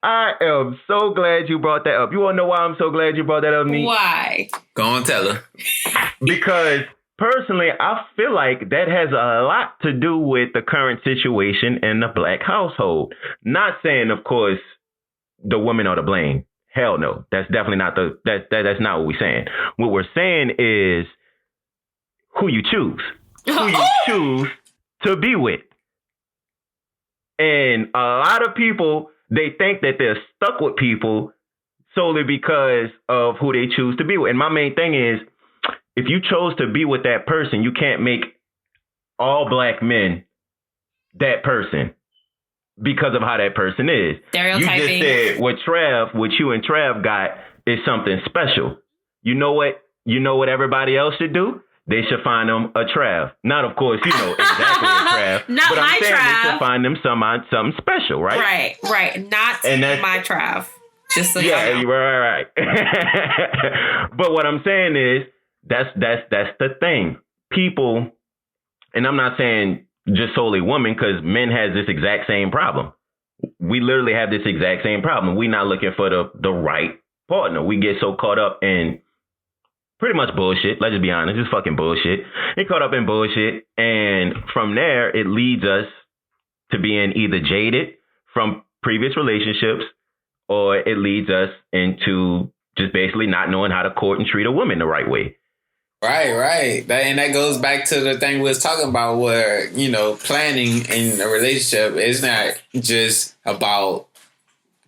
I am so glad you brought that up. You want to know why I'm so glad you brought that up, Nique? Why? Go on, tell her. Because personally, I feel like that has a lot to do with the current situation in the Black household. Not saying, of course, the women are to blame. Hell no. That's definitely not that's not what we're saying. What we're saying is who you choose. Who you choose to be with. And a lot of people, they think that they're stuck with people solely because of who they choose to be with. And my main thing is, if you chose to be with that person, you can't make all Black men that person because of how that person is. Stereotyping. You just said what you and Trav got is something special. You know what everybody else should do? They should find them a Trav. Not, of course, exactly a Trav. Not but I'm my saying Trav. they should find them something special, right? Right. Not my Trav. Just so yeah, you know. right. But what I'm saying is that's the thing. People, and I'm not saying just solely women, because men has this exact same problem. We literally have this exact same problem. We're not looking for the right partner. We get so caught up in pretty much bullshit. Let's just be honest. It's fucking bullshit. Get caught up in bullshit. And from there, it leads us to being either jaded from previous relationships, or it leads us into just basically not knowing how to court and treat a woman the right way. Right. And that goes back to the thing we was talking about where, planning in a relationship is not just about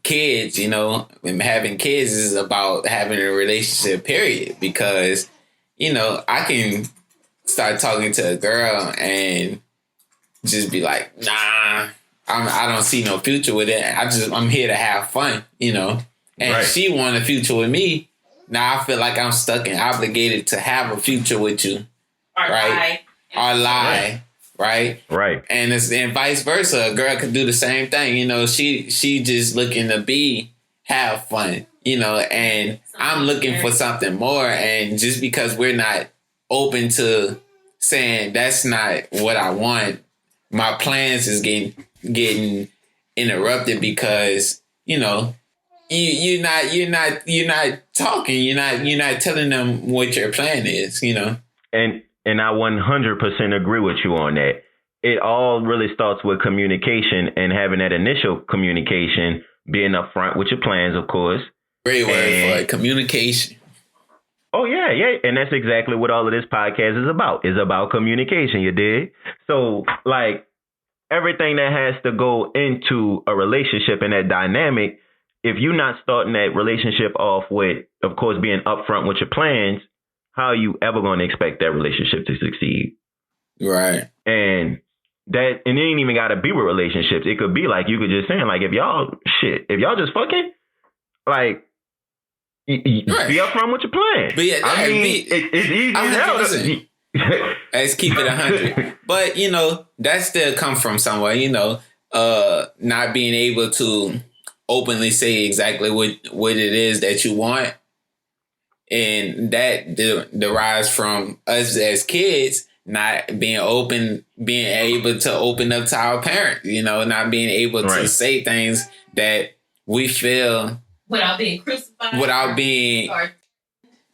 kids, and having kids is about having a relationship, period. Because, I can start talking to a girl and just be like, nah, I don't see no future with it. I'm here to have fun, And right. She want a future with me. Now I feel like I'm stuck and obligated to have a future with you. Right? Or lie. Right? Right. And vice versa. A girl could do the same thing. She just looking to have fun. and I'm looking for something more. And just because we're not open to saying that's not what I want, my plans is getting interrupted because, you're not talking, you're not telling them what your plan is, And I 100% agree with you on that. It all really starts with communication and having that initial communication, being upfront with your plans, of course. Great word for it, communication. Oh, yeah. And that's exactly what all of this podcast is about. It's about communication, you dig? So, like, everything that has to go into a relationship and that dynamic, if you're not starting that relationship off with, of course, being upfront with your plans, how are you ever going to expect that relationship to succeed? Right. And it ain't even got to be with relationships. It could be like, you could just say, like, if y'all just fucking, like, right. Be upfront with your plan. But yeah, it's easy as hell. Let's keep it 100. But, that still come from somewhere, not being able to openly say exactly what it is that you want. And that derives from us as kids not being able to open up to our parents, not being able to say things that we feel without being crucified, without being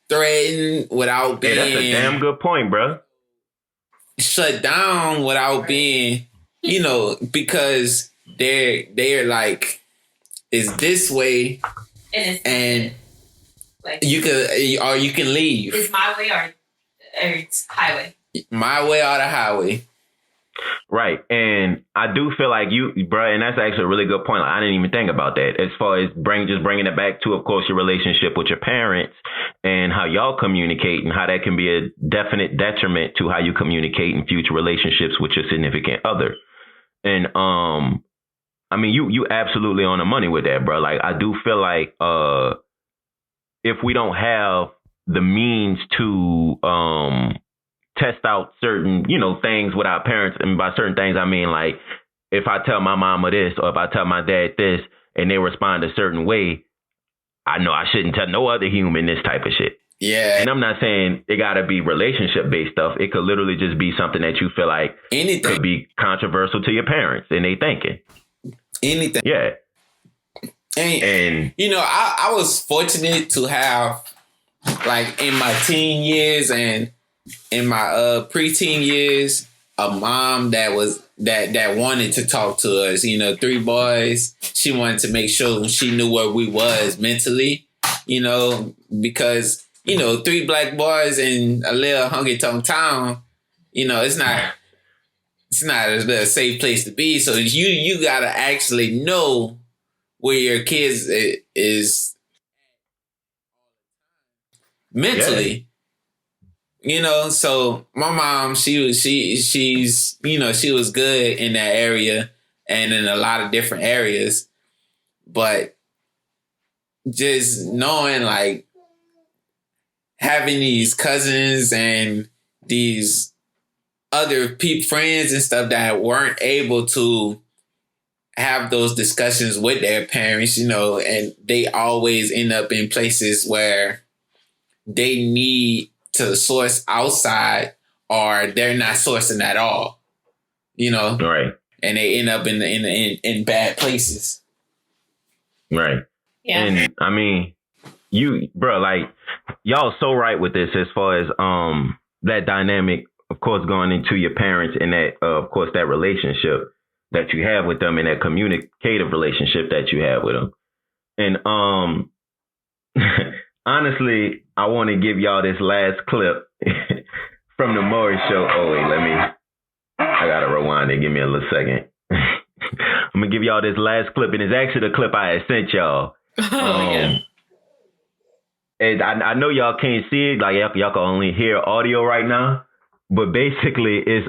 threatened, without being. Hey, that's a damn good point, bro. Shut down without being, because they're like, it's this way, and you can leave. It's my way or it's highway. My way or the highway. Right. And I do feel like bro, and that's actually a really good point. Like, I didn't even think about that. As far as bringing it back to, of course, your relationship with your parents and how y'all communicate and how that can be a definite detriment to how you communicate in future relationships with your significant other. And, I mean, you absolutely on the money with that, bro. Like, I do feel like, if we don't have the means to, test out certain, things with our parents. And by certain things, I mean, like, if I tell my mama this or if I tell my dad this and they respond a certain way, I know I shouldn't tell no other human this type of shit. Yeah. And I'm not saying it got to be relationship-based stuff. It could literally just be something that you feel like anything could be controversial to your parents and they thinking. Anything. Yeah. And I was fortunate to have, like, in my teen years and in my preteen years, a mom that wanted to talk to us. 3 boys. She wanted to make sure she knew where we was mentally. Because 3 black boys in a little honky-tonk town. It's not a safe place to be. So you gotta actually know where your kids is mentally. Yeah. So my mom, she's she was good in that area and in a lot of different areas, but just knowing, like, having these cousins and these other friends and stuff that weren't able to have those discussions with their parents, and they always end up in places where they need to source outside or they're not sourcing at all, Right. And they end up in bad places. Right. Yeah. And I mean, bro, like, y'all so right with this as far as that dynamic, of course, going into your parents and that, of course, that relationship that you have with them and that communicative relationship that you have with them. And honestly, I want to give y'all this last clip from the Maury Show. Oh, wait, I got to rewind it. Give me a little second. I'm going to give y'all this last clip, and it's actually the clip I had sent y'all. Yeah. And I know y'all can't see it, like y'all can only hear audio right now, but basically it's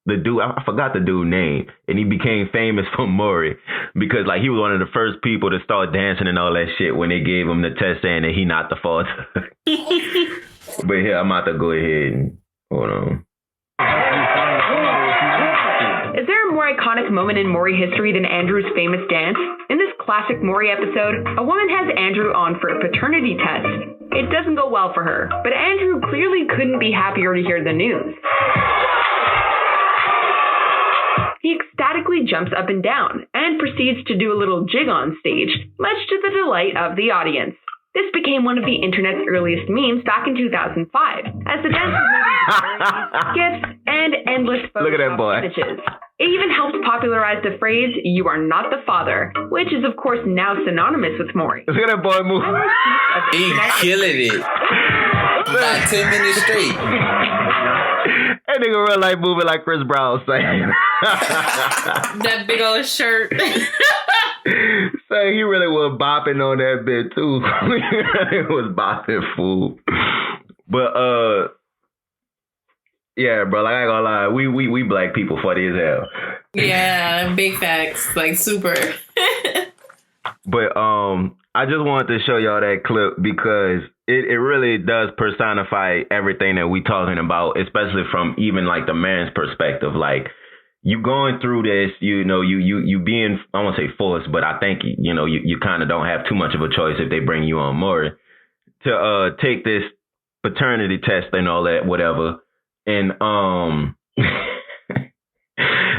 the dude, I forgot the dude's name, and he became famous from Maury because, like, he was one of the first people to start dancing and all that shit when they gave him the test saying that he not the fault. But here, I'm about to go ahead and hold on. Is there a more iconic moment in Maury history than Andrew's famous dance? In this classic Maury episode, a woman has Andrew on for a paternity test. It doesn't go well for her, but Andrew clearly couldn't be happier to hear the news. He ecstatically jumps up and down and proceeds to do a little jig on stage, much to the delight of the audience. This became one of the internet's earliest memes back in 2005, as the dance was made into gifs and endless Photoshop images. It even helped popularize the phrase, "You are not the father," which is of course now synonymous with Maury. Look at that boy move. He killing it. About 10 minutes straight. That nigga real life moving like Chris Brown saying. That big old shirt. So he really was bopping on that bit too. He was bopping, fool. But yeah, bro, like I ain't gonna lie, we black people funny as hell. Yeah, big facts, like super. But I just wanted to show y'all that clip because it really does personify everything that we talking about, especially from even like the man's perspective. Like, you going through this, you know, you being, I won't say forced, but I think, you know, you kind of don't have too much of a choice if they bring you on more to take this paternity test and all that, whatever. And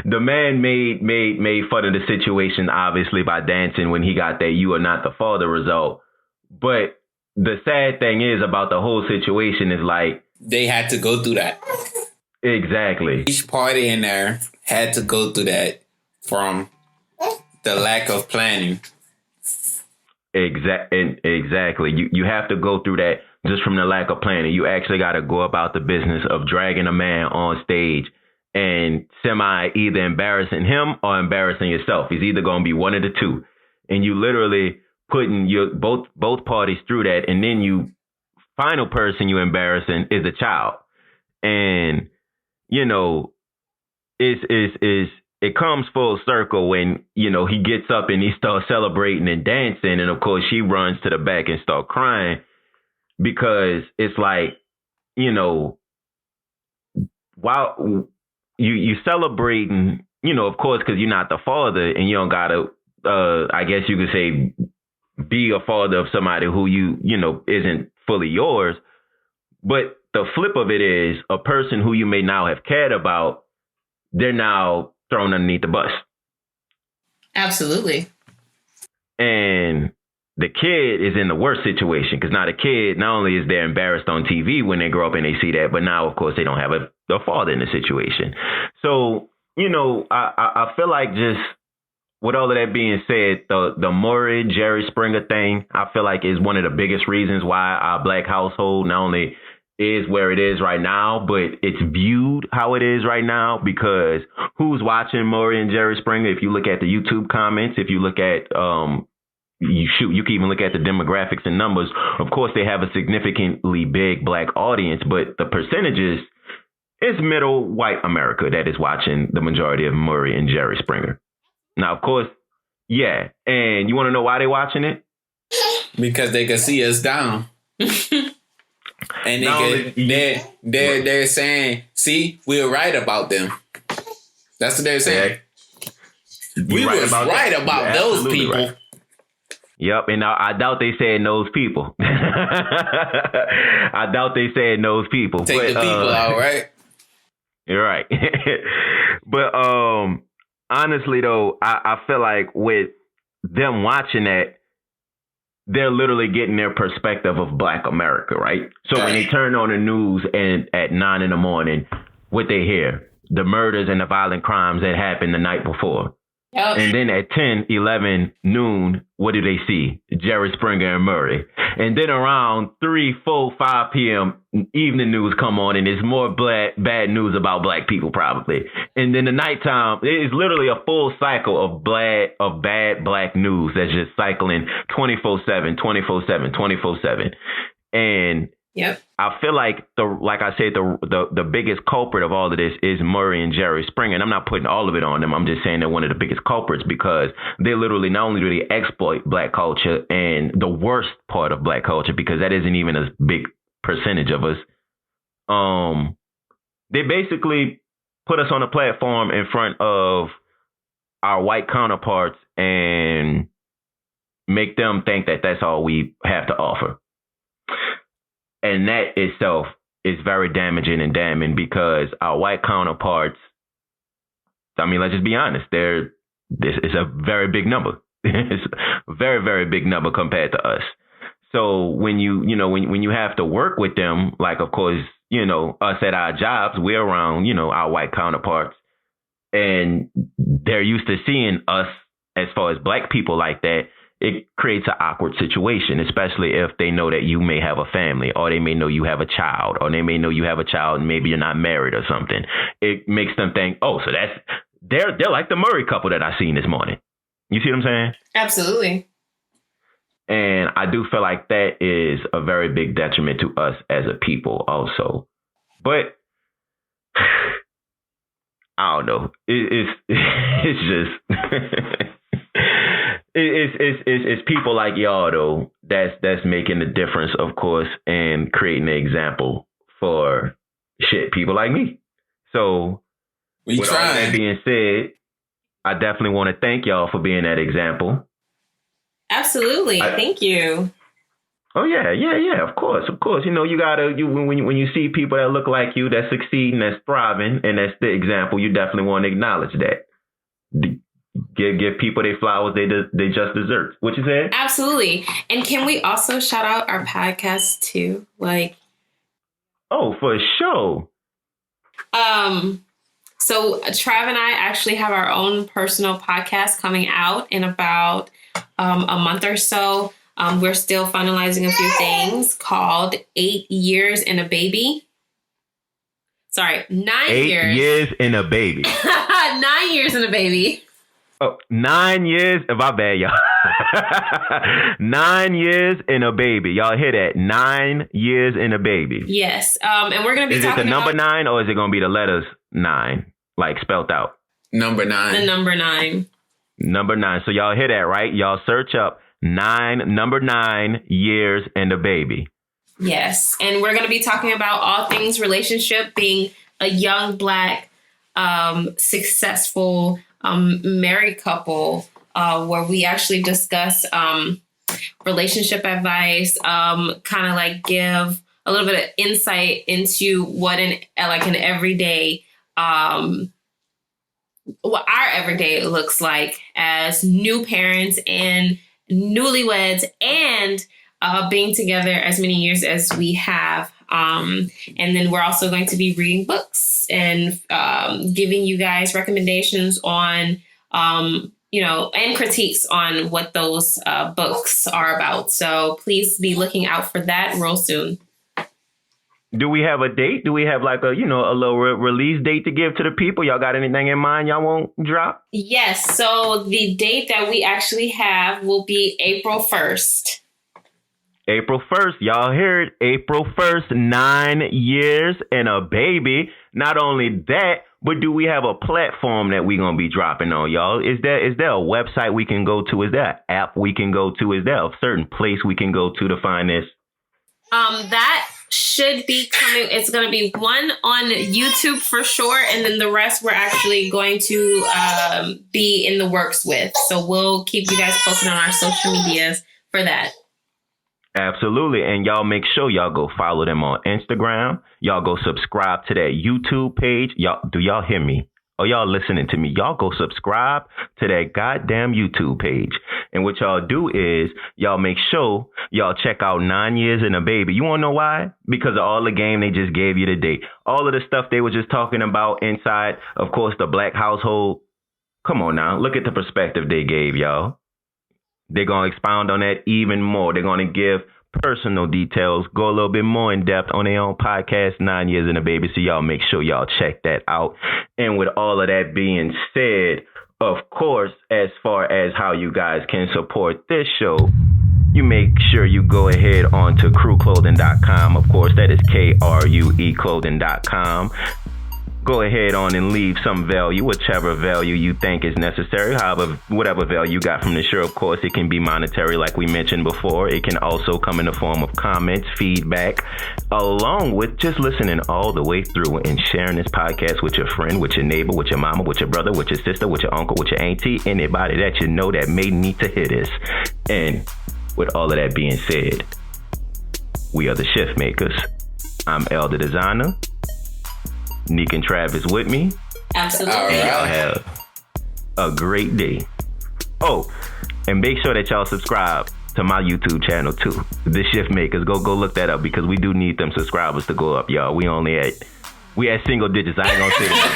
the man made fun of the situation, obviously, by dancing when he got that "you are not the father" result. But the sad thing is about the whole situation is like they had to go through that. Exactly. Each party in there had to go through that from the lack of planning. Exactly. You have to go through that just from the lack of planning. You actually got to go about the business of dragging a man on stage and either embarrassing him or embarrassing yourself. He's either going to be one of the two. And you literally putting both parties through that. And then you final person you embarrassing is a child. And, you know, it comes full circle when, you know, he gets up and he starts celebrating and dancing. And of course, she runs to the back and start crying because it's like, you know, while you celebrating, you know, of course, because you're not the father and you don't got to, I guess you could say, be a father of somebody who you know, isn't fully yours. But the flip of it is a person who you may now have cared about, they're now thrown underneath the bus. Absolutely. And the kid is in the worst situation because now the kid, not only is they embarrassed on TV when they grow up and they see that, but now, of course, they don't have a father in the situation. So, you know, I feel like just with all of that being said, the Maury, Jerry Springer thing, I feel like is one of the biggest reasons why our black household not only is where it is right now, but it's viewed how it is right now because who's watching Maury and Jerry Springer? If you look at the YouTube comments, if you look at, you can even look at the demographics and numbers. Of course, they have a significantly big black audience, but the percentages, it's middle white America that is watching the majority of Maury and Jerry Springer. Now, of course, yeah. And you want to know why they're watching it? Because they can see us down. And they're saying, see, we were right about them. That's what they're saying. We were right about those people. Right. Yep, and I doubt they said those people. I doubt they said those people. Take the people out, right? You're right. But honestly, though, I feel like with them watching that, they're literally getting their perspective of Black America, right? So when they turn on the news and at 9 a.m, what they hear, the murders and the violent crimes that happened the night before. Yep. And then at 10, 11, noon, what do they see? Jerry Springer and Maury. And then around 3, 4, 5 p.m, evening news come on, and there's more bad news about black people probably. And then the nighttime, it is literally a full cycle of bad black news that's just cycling 24/7, 24/7, 24/7. And yep. I feel like the biggest culprit of all of this is Maury and Jerry Springer. And I'm not putting all of it on them. I'm just saying they're one of the biggest culprits because they literally not only do they exploit black culture and the worst part of black culture, because that isn't even a big percentage of us. They basically put us on a platform in front of our white counterparts and make them think that that's all we have to offer. And that itself is very damaging and damning because our white counterparts, I mean, let's just be honest, this is a very big number. It's a very, very big number compared to us. So when when you have to work with them, like, of course, us at our jobs, we're around, our white counterparts, and they're used to seeing us as far as black people like that. It creates an awkward situation, especially if they know that you may have a family, or they may know you have a child, or they may know you have a child and maybe you're not married or something. It makes them think, oh, so they're like the Murray couple that I seen this morning. You see what I'm saying? Absolutely. And I do feel like that is a very big detriment to us as a people also. But I don't know. It's just it's people like y'all though that's making the difference, of course, and creating an example for people like me. So with all that being said, I definitely want to thank y'all for being that example. Absolutely. Thank you. Oh yeah. Of course. You gotta when you see people that look like you, that's succeeding, that's thriving, and that's the example, you definitely want to acknowledge that. Give people their flowers they just deserve. What you said? Absolutely. And can we also shout out our podcast too? Oh, for sure. So Trav and I actually have our own personal podcast coming out in about a month or so. We're still finalizing a few things, called 8 Years and a Baby. Sorry, 9 years. 8 years and a baby. 9 years and a baby. Oh, 9 years. My bad, y'all. 9 years and a baby. Y'all hear that? 9 years and a baby. Yes. And we're going to be talking about... Is it the number 9 or is it going to be the letters 9, like spelled out? Number 9. The number 9. Number 9. So y'all hear that, right? Y'all search up number 9 years and a baby. Yes. And we're going to be talking about all things relationship, being a young Black, successful married couple, where we actually discuss relationship advice, kind of like give a little bit of insight into what an everyday, what our everyday looks like as new parents and newlyweds, and being together as many years as we have. And then we're also going to be reading books and giving you guys recommendations on, and critiques on what those books are about. So please be looking out for that real soon. Do we have a date? Do we have like a little release date to give to the people? Y'all got anything in mind y'all won't drop? Yes. So the date that we actually have will be April 1st. April 1st. Y'all hear it. April 1st, 9 years and a baby. Not only that, but do we have a platform that we're going to be dropping on, y'all? Is there a website we can go to? Is there an app we can go to? Is there a certain place we can go to find this? That should be coming. It's going to be one on YouTube for sure. And then the rest we're actually going to be in the works with. So we'll keep you guys posted on our social medias for that. Absolutely. And y'all make sure y'all go follow them on Instagram. Y'all go subscribe to that YouTube page. Do y'all hear me? Or y'all listening to me? Y'all go subscribe to that goddamn YouTube page. And what y'all do is y'all make sure y'all check out 9 years and a baby. You want to know why? Because of all the game they just gave you today. All of the stuff they were just talking about inside, of course, the Black household. Come on now. Look at the perspective they gave y'all. They're going to expound on that even more. They're going to give personal details, go a little bit more in depth on their own podcast, 9 years and a baby. So y'all make sure y'all check that out. And with all of that being said, of course, as far as how you guys can support this show, you make sure you go ahead on to crewclothing.com. Of course, that is KRUE clothing.com. go ahead on and leave some value, whichever value you think is necessary. However, whatever value you got from the show, of course, it can be monetary, like we mentioned before. It can also come in the form of comments, feedback, along with just listening all the way through and sharing this podcast with your friend, with your neighbor, with your mama, with your brother, with your sister, with your uncle, with your auntie, anybody that you know that may need to hear this. And with all of that being said, we are the ShiftMakers. I'm El the Designer. Nique and Travis with me. Absolutely. All right. Y'all have a great day. Oh, and make sure that y'all subscribe to my YouTube channel too, the ShiftMakers. Go look that up because we do need them subscribers to go up, y'all. We at single digits. I ain't gonna say that.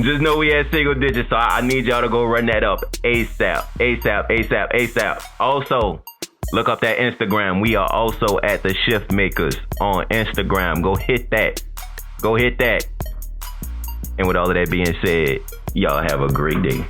Just know we at single digits. So I need y'all to go run that up ASAP. Also, look up that Instagram. We are also at the ShiftMakers on Instagram. Go hit that. And with all of that being said, y'all have a great day.